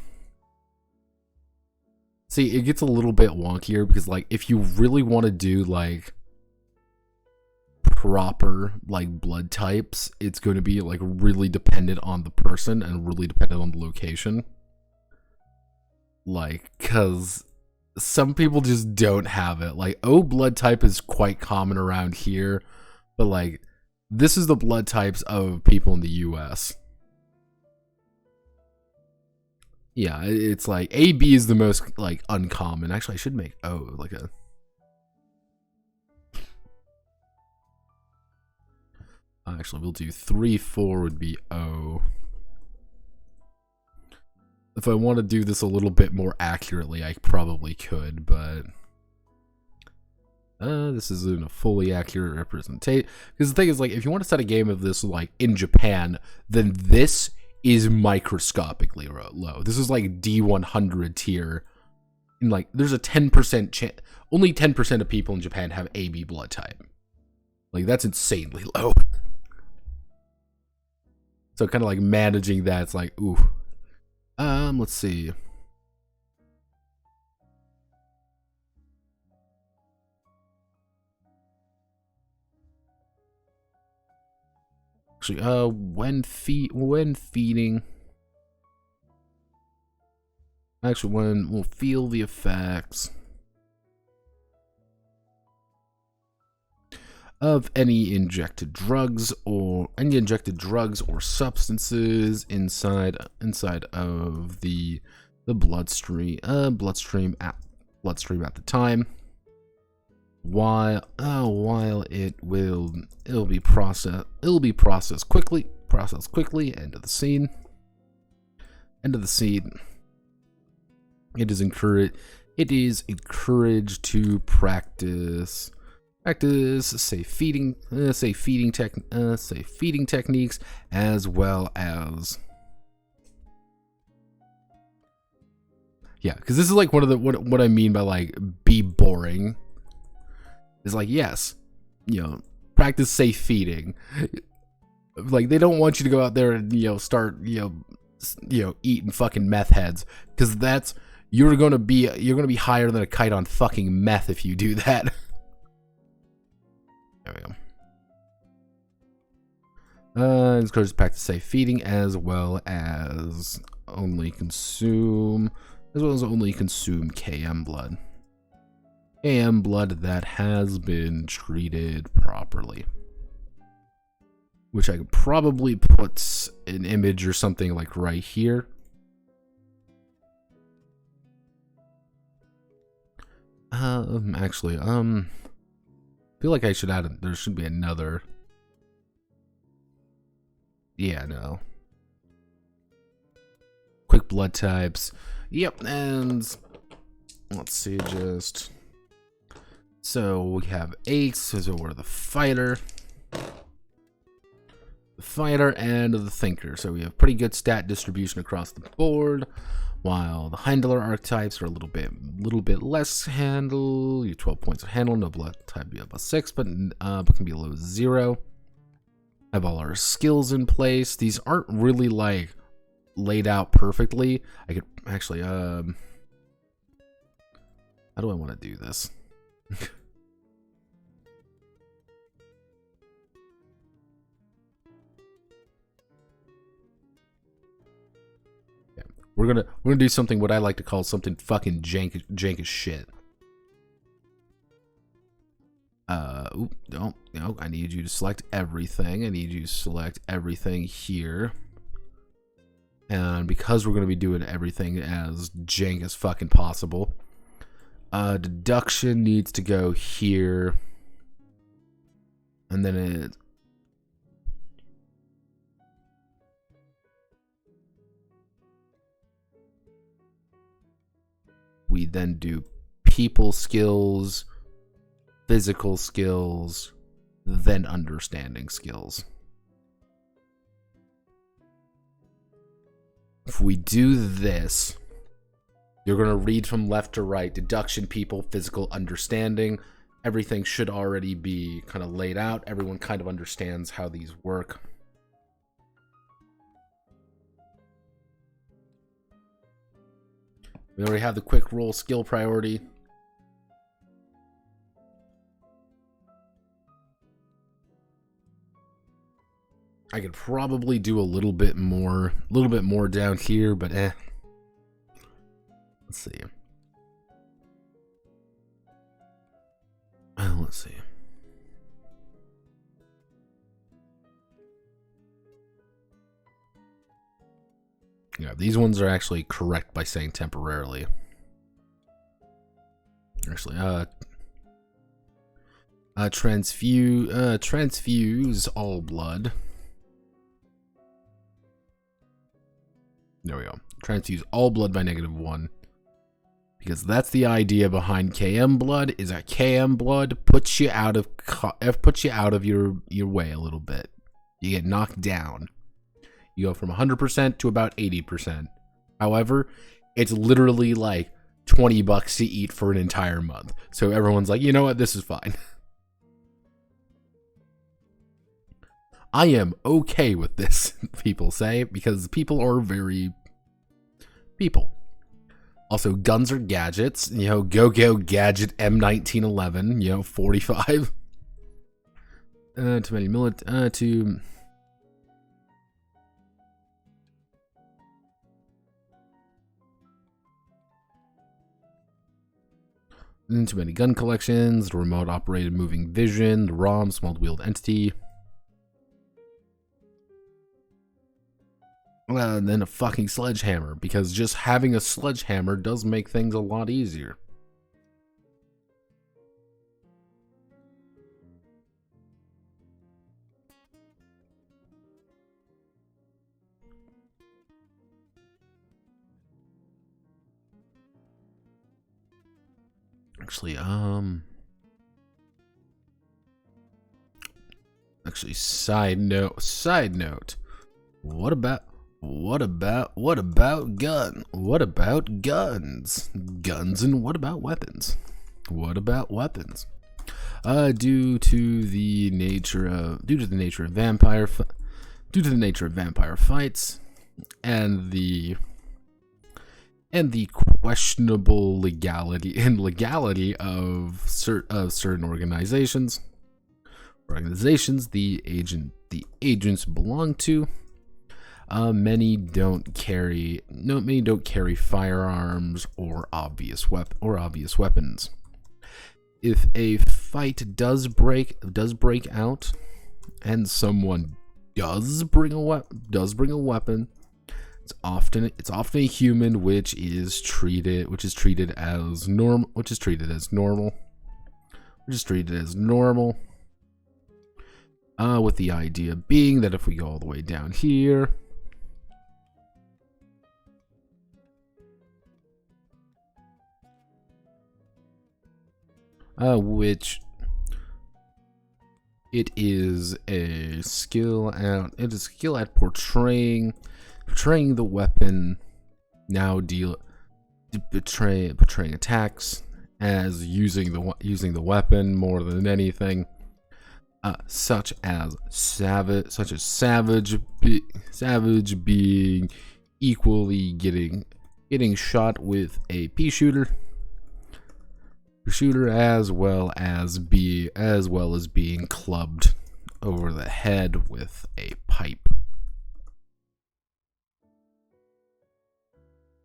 see, it gets a little bit wonkier because like if you really want to do like proper like blood types, it's going to be like really dependent on the person and really dependent on the location. Like, cause some people just don't have it. Like, O blood type is quite common around here, but like this is the blood types of people in the US. Yeah, it's like AB is the most like uncommon. Actually, I should make O like a. Actually, we'll do 3, 4 would be O. If I want to do this a little bit more accurately, I probably could, but this isn't a fully accurate representation. Because the thing is, like, if you want to set a game of this like in Japan, then this is microscopically low. This is like D100 tier. And like, there's a 10% chance. Only 10% of people in Japan have AB blood type. Like, that's insanely low. So kind of like managing that, it's like, ooh. Let's see. Actually, when feeding. Actually, when we'll feel the effects of any injected drugs or substances inside of the bloodstream at the time, while it'll be processed quickly. End of the scene. It is encouraged to practice safe feeding techniques, as well as, yeah, because this is like one of the what I mean by like be boring is like, yes, practice safe feeding. Like, they don't want you to go out there and start eating fucking meth heads, because that's you're gonna be higher than a kite on fucking meth if you do that. There we go. It's encouraged to practice safe feeding, as well as only consume KM blood. KM blood that has been treated properly. Which I could probably put an image or something like right here. Actually, I feel like I should add there should be another. Yeah, no. Quick blood types. Yep, and let's see, just so we have Ace, so we're the fighter. And the thinker. So we have pretty good stat distribution across the board, while the handler archetypes are a little bit less handle. You have 12 points of handle, no blood type, you have a 6, but can be below 0. Have all our skills in place. These aren't really like laid out perfectly. I could actually how do I want to do this? We're gonna do something what I like to call something fucking jank as shit. No, I need you to select everything. I need you to select everything here. And because we're gonna be doing everything as jank as fucking possible, deduction needs to go here. And then we then do people skills, physical skills, then understanding skills. If we do this, you're going to read from left to right: deduction, people, physical, understanding. Everything should already be kind of laid out. Everyone kind of understands how these work. We already have the quick roll skill priority. I could probably do a little bit more down here, but Let's see. Let's see. Yeah, Yeah, these ones are actually correct by saying temporarily. Actually, transfuse all blood. There we go. Transfuse all blood by -1. Because that's the idea behind KM blood, is that KM blood puts you out of your way a little bit. You get knocked down. You go from 100% to about 80%. However, it's literally like $20 to eat for an entire month. So everyone's like, you know what, this is fine. I am okay with this, people say, because people are very people. Also, guns are gadgets. You know, go gadget M1911. You know, 45. Too many too many gun collections. The remote operated moving vision. The ROM, small wheeled entity. And then a fucking sledgehammer, because just having a sledgehammer does make things a lot easier. Actually, side note. What about guns? Guns, and what about weapons? Due to the nature of vampire fights and the questionable legality of certain organizations the agents belong to, many don't carry firearms or obvious weapons. If a fight does break out and someone does bring a weapon, it's often a human, which is treated as normal. With the idea being that if we go all the way down here, which it is a skill at portraying the weapon, portraying attacks as using the weapon more than anything, such as savage being equally getting shot with a pea shooter, as well as being clubbed over the head with a pipe.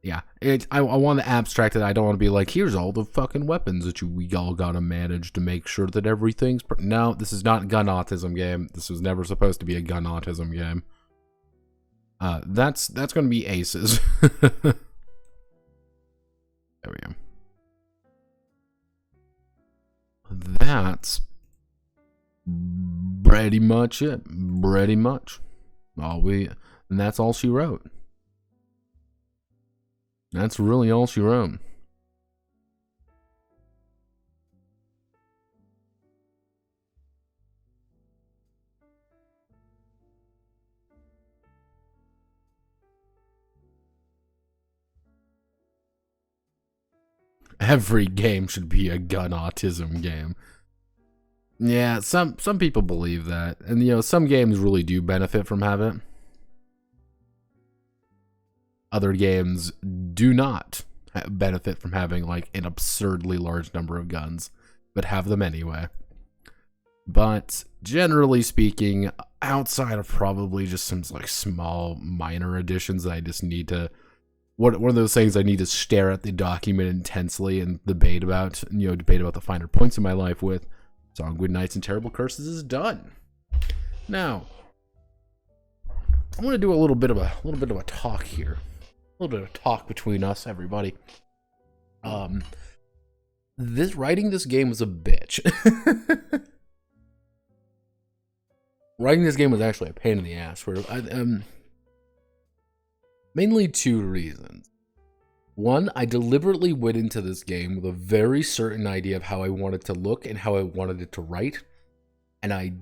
Yeah, I want to abstract it. I don't want to be like, here's all the fucking weapons that we all gotta manage to make sure that everything's... No, this is not a gun autism game. This was never supposed to be a gun autism game. That's gonna be aces. There we go. That's pretty much it. And that's all she wrote. That's really all she wrote. Every game should be a gun autism game. Yeah, some people believe that. And, you know, some games really do benefit from having it. Other games do not benefit from having, like, an absurdly large number of guns, but have them anyway. But generally speaking, outside of probably just some, like, small minor additions that I just need to... One of those things I need to stare at the document intensely and debate about the finer points in my life with, Sanguine Nights and Terrible Curses is done. Now, I want to do a little bit of a talk here. little bit of talk between us, everybody. Writing this game was a bitch. Writing this game was actually a pain in the ass. Mainly two reasons. One, I deliberately went into this game with a very certain idea of how I wanted to look and how I wanted it to write. And I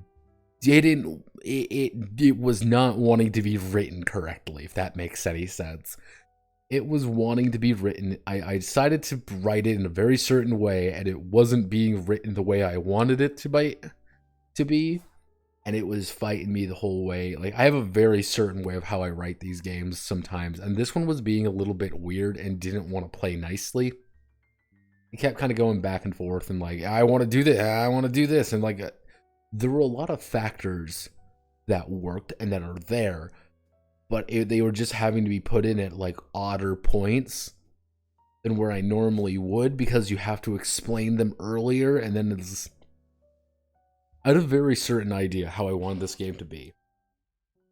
didn't, it was not wanting to be written correctly, if that makes any sense. It was wanting to be written, I decided to write it in a very certain way, and it wasn't being written the way I wanted it to be, and it was fighting me the whole way. Like, I have a very certain way of how I write these games sometimes, and this one was being a little bit weird and didn't want to play nicely. It kept kind of going back and forth, and like, I want to do this, I want to do this, and like, there were a lot of factors that worked and that are there, but they were just having to be put in at like odder points than where I normally would, because you have to explain them earlier, and then it's... I had a very certain idea how I wanted this game to be.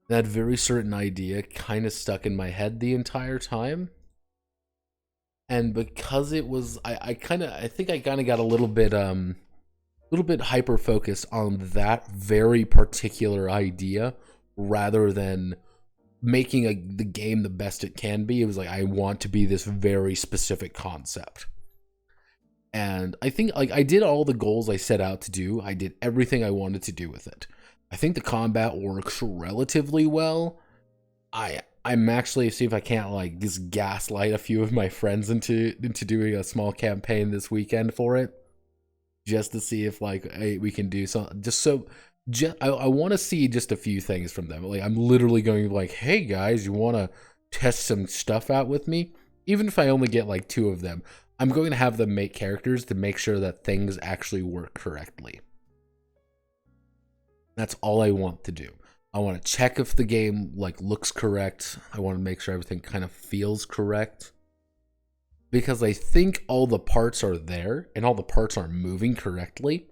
That very certain idea kind of stuck in my head the entire time. And because it was, I think I kind of got a little bit hyper focused on that very particular idea rather than making the game the best it can be. It was like, I want to be this very specific concept. And I think, like, I did all the goals I set out to do. I did everything I wanted to do with it. I think the combat works relatively well. I'm actually, see if I can't, like, just gaslight a few of my friends into doing a small campaign this weekend for it. Just to see if, like, hey, we can do something. I want to see just a few things from them. Like, I'm literally going like, hey guys, you want to test some stuff out with me? Even if I only get like 2 of them, I'm going to have them make characters to make sure that things actually work correctly. That's all I want to do. I want to check if the game like looks correct. I want to make sure everything kind of feels correct. Because I think all the parts are there and all the parts are moving correctly.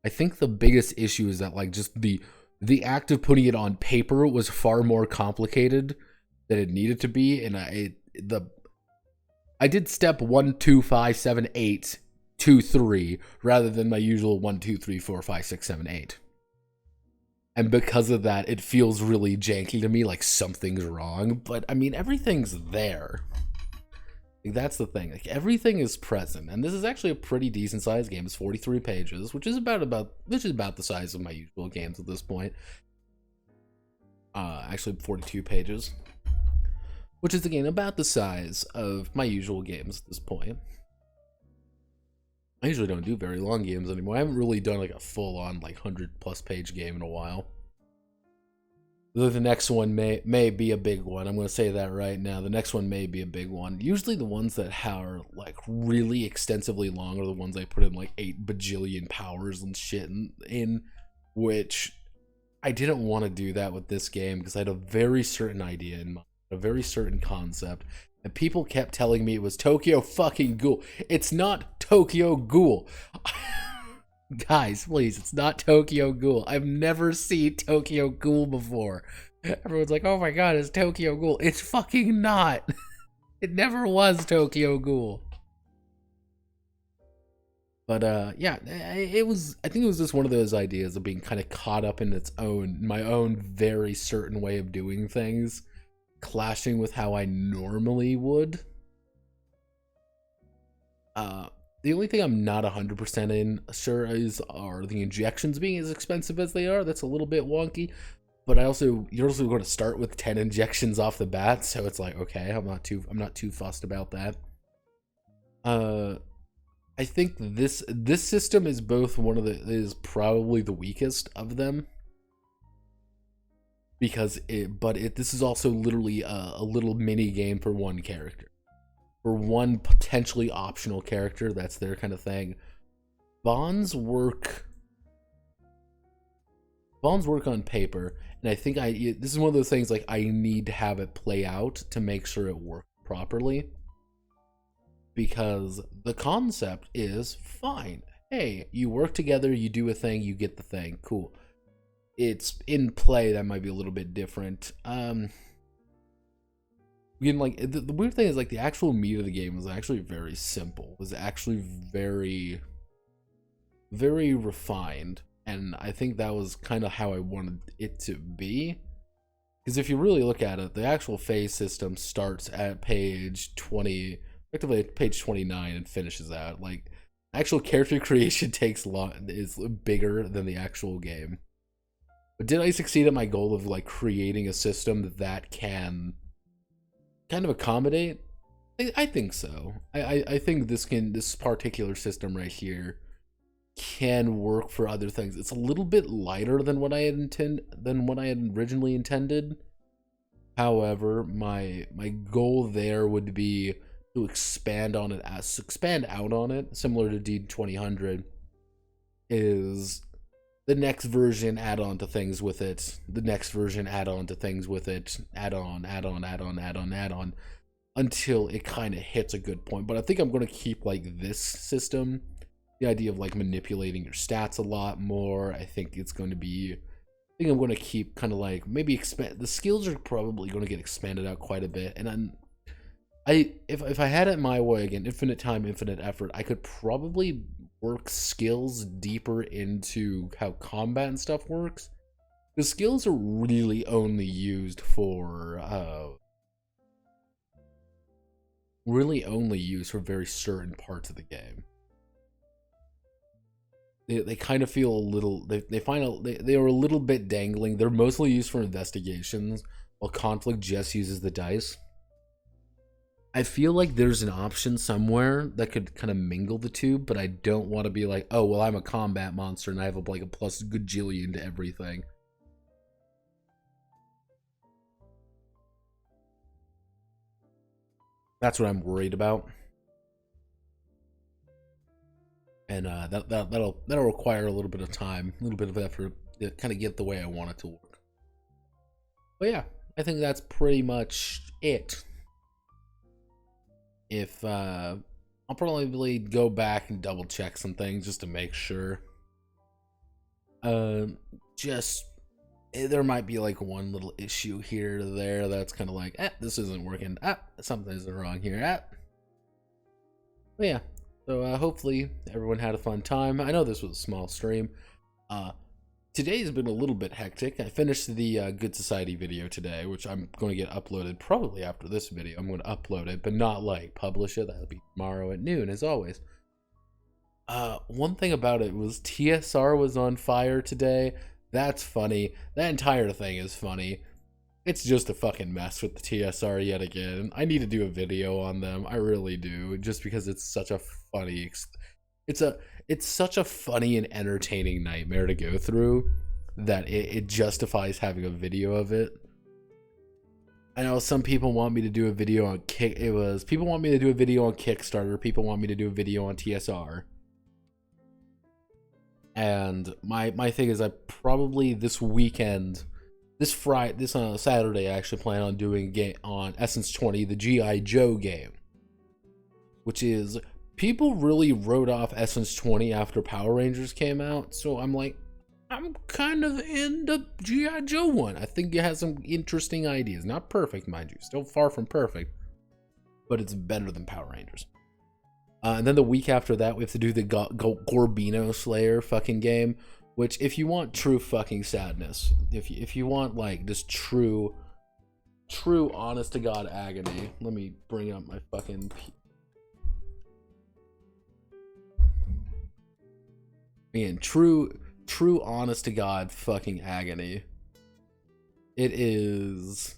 I think the biggest issue is that like just the act of putting it on paper was far more complicated than it needed to be, and I did step 1, 2, 5, 7, 8, 2, 3 rather than my usual 1, 2, 3, 4, 5, 6, 7, 8. And because of that, it feels really janky to me, like something's wrong. But I mean, everything's there. Like, that's the thing. Like, everything is present, and this is actually a pretty decent sized game. It's 43 pages, which is about the size of my usual games at this point. Actually 42 pages, which is again about the size of my usual games at this point. I usually don't do very long games anymore. I haven't really done like a full-on like 100+ page game in a while. The next one may be a big one. I'm going to say that right now. The next one may be a big one. Usually the ones that are like really extensively long are the ones I put in like 8 bajillion powers and shit in, which I didn't want to do that with this game because I had a very certain idea in mind, a very certain concept, and people kept telling me it was Tokyo fucking Ghoul. It's not Tokyo Ghoul. Guys, please, it's not Tokyo Ghoul. I've never seen Tokyo Ghoul before. Everyone's like, oh my god, it's Tokyo Ghoul. It's fucking not. It never was Tokyo Ghoul. But yeah, I think it was just one of those ideas of being kind of caught up in my own very certain way of doing things, clashing with how I normally would. The only thing I'm not 100% sure are the injections being as expensive as they are. That's a little bit wonky. But you're also going to start with 10 injections off the bat, so it's like, okay, I'm not too fussed about that. I think this system is is probably the weakest of them, because this is also literally a little mini game for one character. For one potentially optional character, that's their kind of thing. Bonds work on paper, and I think this is one of those things like I need to have it play out to make sure it works properly. Because the concept is fine. Hey, you work together, you do a thing, you get the thing. Cool. It's in play that might be a little bit different. Again, like the weird thing is like the actual meat of the game was actually very simple. Was actually very, very refined, and I think that was kind of how I wanted it to be. Because if you really look at it, the actual phase system starts at page 20, effectively at page 29, and finishes out. Like, actual character creation takes is bigger than the actual game. But did I succeed at my goal of like creating a system that can kind of accommodate? I think so. I think this particular system right here can work for other things. It's a little bit lighter than what I had originally intended. However, my goal there would be to expand out on it, similar to D2000, is the next version add on to things with it, the next version add on to things with it, add on, until it kind of hits a good point. But I think I'm going to keep like this system, the idea of like manipulating your stats a lot more. I think I'm going to keep kind of like maybe expand. The skills are probably going to get expanded out quite a bit. And if I had it my way, again, infinite time, infinite effort, I could probably work skills deeper into how combat and stuff works. The skills are really only used for very certain parts of the game. They kind of feel a little, they are a little bit dangling. They're mostly used for investigations, while conflict just uses the dice. I feel like there's an option somewhere that could kind of mingle the two, but I don't want to be like, oh, well, I'm a combat monster and I have like a plus gajillion to everything. That's what I'm worried about. And that'll require a little bit of time, a little bit of effort to kind of get the way I want it to work. But yeah, I think that's pretty much it. If I'll probably go back and double check some things just to make sure. There might be like one little issue here or there that's kind of like, this isn't working. Something isn't wrong here. But yeah. So hopefully everyone had a fun time. I know this was a small stream. Today's been a little bit hectic. I finished the Good Society video today, which I'm going to get uploaded probably after this video. I'm going to upload it, but not like publish it. That'll be tomorrow at noon, as always. One thing about it was TSR was on fire today. That's funny. That entire thing is funny. It's just a fucking mess with the TSR yet again. I need to do a video on them. I really do, just because it's such a funny. It's such a funny and entertaining nightmare to go through that it justifies having a video of it. I know some people want me to do a video on people want me to do a video on Kickstarter. People want me to do a video on TSR. And my thing is, I probably this weekend. This Saturday, I actually plan on doing a game on Essence 20, the G.I. Joe game. Which is, people really wrote off Essence 20 after Power Rangers came out. So I'm like, I'm kind of into G.I. Joe 1. I think it has some interesting ideas. Not perfect, mind you. Still far from perfect. But it's better than Power Rangers. And then the week after that, we have to do the Gorbino Slayer fucking game. Which, if you want true fucking sadness, if you want like just true honest to God agony, let me bring up my fucking. Man, true honest to God fucking agony. It is.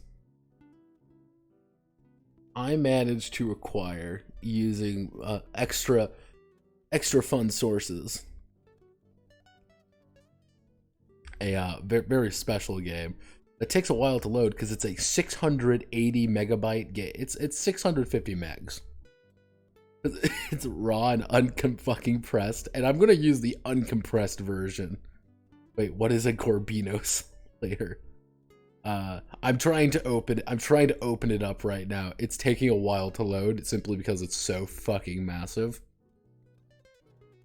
I managed to acquire using extra fun sources. A very special game. It takes a while to load because it's a 680 megabyte game. It's 650 megs. It's raw and uncompressed, and I'm gonna use the uncompressed version. Wait, what is a Gorbino Slayer? I'm trying to open it up right now. It's taking a while to load simply because it's so fucking massive.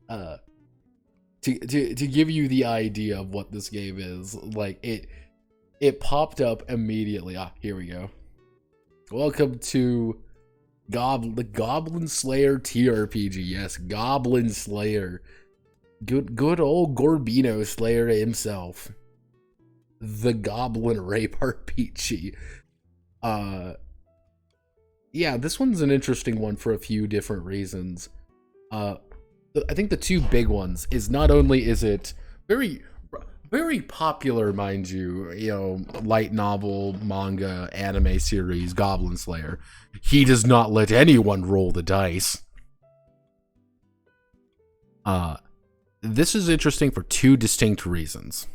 To give you the idea of what this game is, like it popped up immediately. Here we go. Welcome to the Goblin Slayer TRPG. Yes, Goblin Slayer. Good old Gorbino Slayer himself. The Goblin Rape RPG. Yeah, this one's an interesting one for a few different reasons. I think the two big ones is not only is it very popular, mind you, light novel, manga, anime series, Goblin Slayer. He does not let anyone roll the dice. This is interesting for two distinct reasons.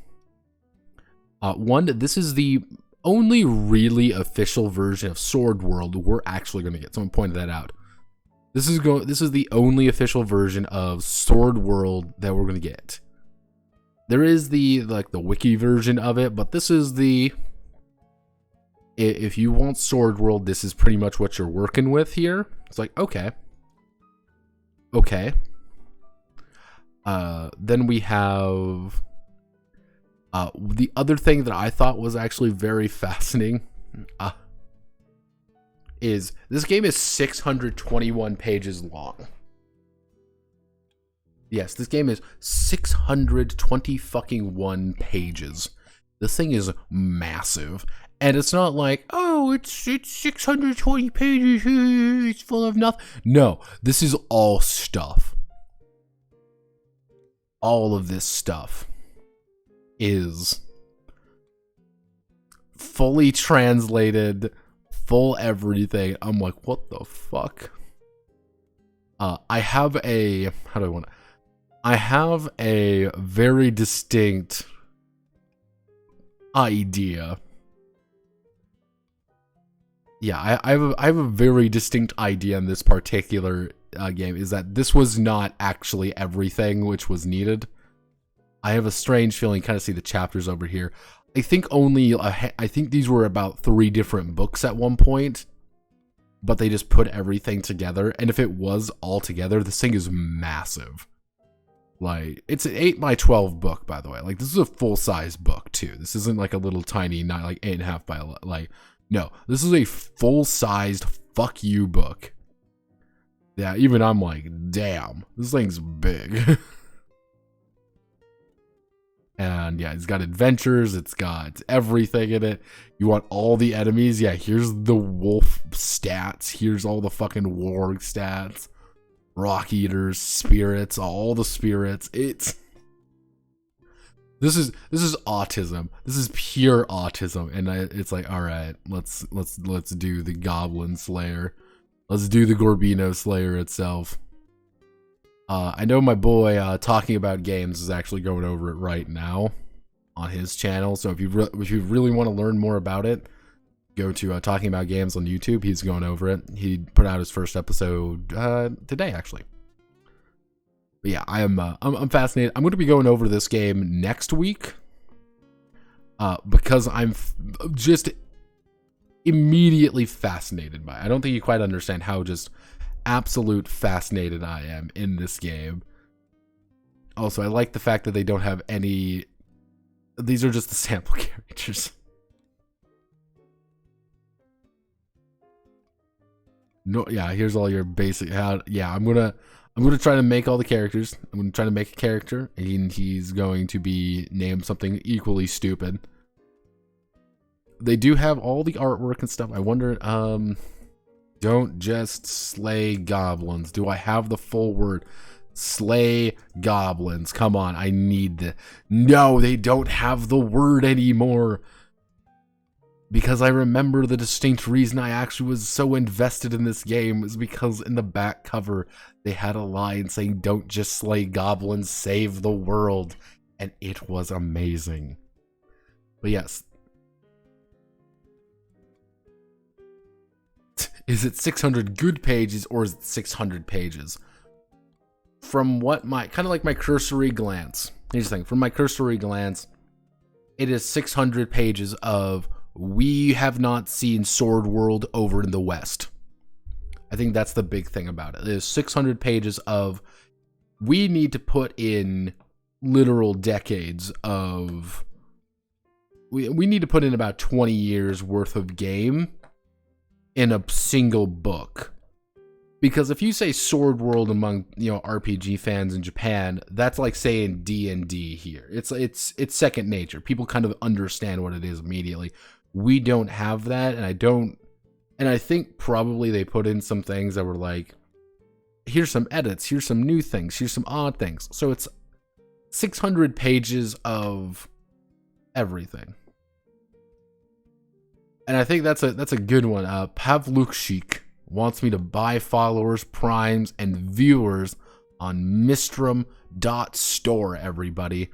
One, this is the only really official version of Sword World we're actually going to get. Someone pointed that out. This is the only official version of Sword World that we're going to get. There is the wiki version of it, but this is if you want Sword World, this is pretty much what you're working with here. It's like, okay. Then we have the other thing that I thought was actually very fascinating is this game is 621 pages long. Yes, this game is 620 fucking 1 pages. This thing is massive. And it's not like, oh, it's 620 pages, it's full of nothing. No, this is all stuff. All of this stuff is fully translated, full everything. I'm like, what the fuck? I have a very distinct idea. Yeah, I have a very distinct idea in this particular game, is that this was not actually everything which was needed. I have a strange feeling, kind of see the chapters over here. I think these were about 3 different books at one point, but they just put everything together. And if it was all together, this thing is massive. Like, it's an 8x12 book, by the way. Like, this is a full-size book, too. This isn't like a little tiny, not like 8.5 by, like, no. This is a full-sized fuck you book. Yeah, even I'm like, damn, this thing's big. And yeah, it's got adventures, it's got everything in it. You want all the enemies? Yeah, here's the wolf stats. Here's all the fucking warg stats. Rock eaters, spirits, all the spirits. This is autism. This is pure autism. And it's like, all right, let's do the Goblin Slayer. Let's do the Gorbino Slayer itself. I know my boy Talking About Games is actually going over it right now on his channel. So if you really want to learn more about it, go to Talking About Games on YouTube. He's going over it. He put out his first episode today, actually. But yeah, I'm fascinated. I'm going to be going over this game next week because I'm just immediately fascinated by it. I don't think you quite understand how just absolute fascinated I am in this game. Also, I like the fact that they don't have any. These are just the sample characters. No, yeah, here's all your basic. Yeah, I'm gonna try to make all the characters. I'm gonna try to make a character, and he's going to be named something equally stupid. They do have all the artwork and stuff. I wonder, don't just slay goblins. Do I have the full word? Slay goblins. Come on, I need the. No, they don't have the word anymore. Because I remember the distinct reason I actually was so invested in this game was because in the back cover, they had a line saying, don't just slay goblins, save the world. And it was amazing. But yes. Is it 600 good pages or is it 600 pages? From what kind of like my cursory glance. Here's the thing. From my cursory glance, it is 600 pages of we have not seen Sword World over in the West. I think that's the big thing about it. It is 600 pages of we need to put in literal decades of. We need to put in about 20 years worth of game in a single book. Because if you say Sword World among, RPG fans in Japan, that's like saying D&D here. It's second nature. People kind of understand what it is immediately. We don't have that, and I think probably they put in some things that were like, here's some edits, here's some new things, here's some odd things. So it's 600 pages of everything. And I think that's a good one. Pavlukshik wants me to buy followers, primes, and viewers on Mistrum.store, everybody.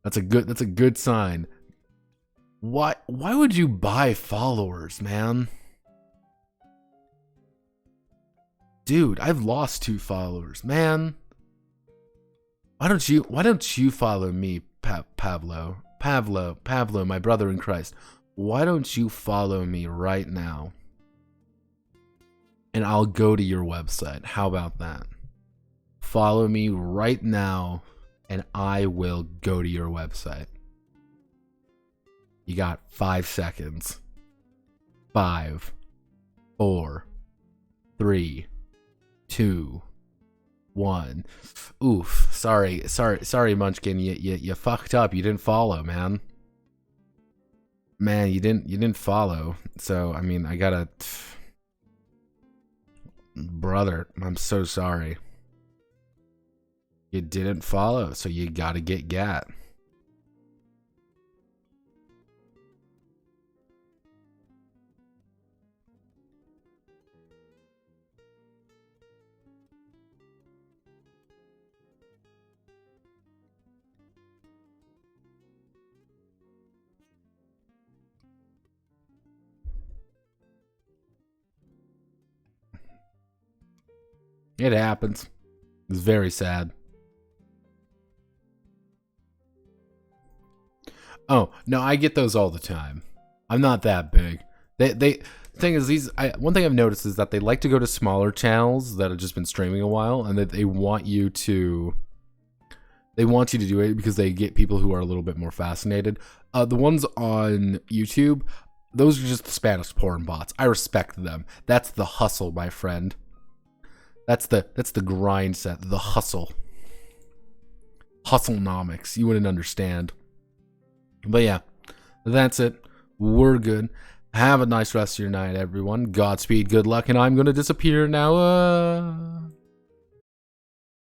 That's a good sign. Why would you buy followers, man? Dude, I've lost 2 followers, man. Why don't you follow me, Pablo, my brother in Christ? Why don't you follow me right now? And I'll go to your website. How about that? Follow me right now, and I will go to your website. You got 5 seconds. 5, 4, 3, 2, 1. Oof. Sorry, Munchkin. You fucked up. You didn't follow, man. Man, you didn't follow. So, I mean, I gotta... Brother, I'm so sorry. You didn't follow, so you gotta get gat. It happens. It's very sad. Oh, no, I get those all the time. I'm not that big. The thing is, one thing I've noticed is that they like to go to smaller channels that have just been streaming a while, and that they want you to do it because they get people who are a little bit more fascinated. The ones on YouTube, those are just the Spanish porn bots. I respect them. That's the hustle, my friend. That's the grind set, the hustle. Hustlenomics. You wouldn't understand. But yeah, that's it. We're good. Have a nice rest of your night, everyone. Godspeed, good luck, and I'm going to disappear now.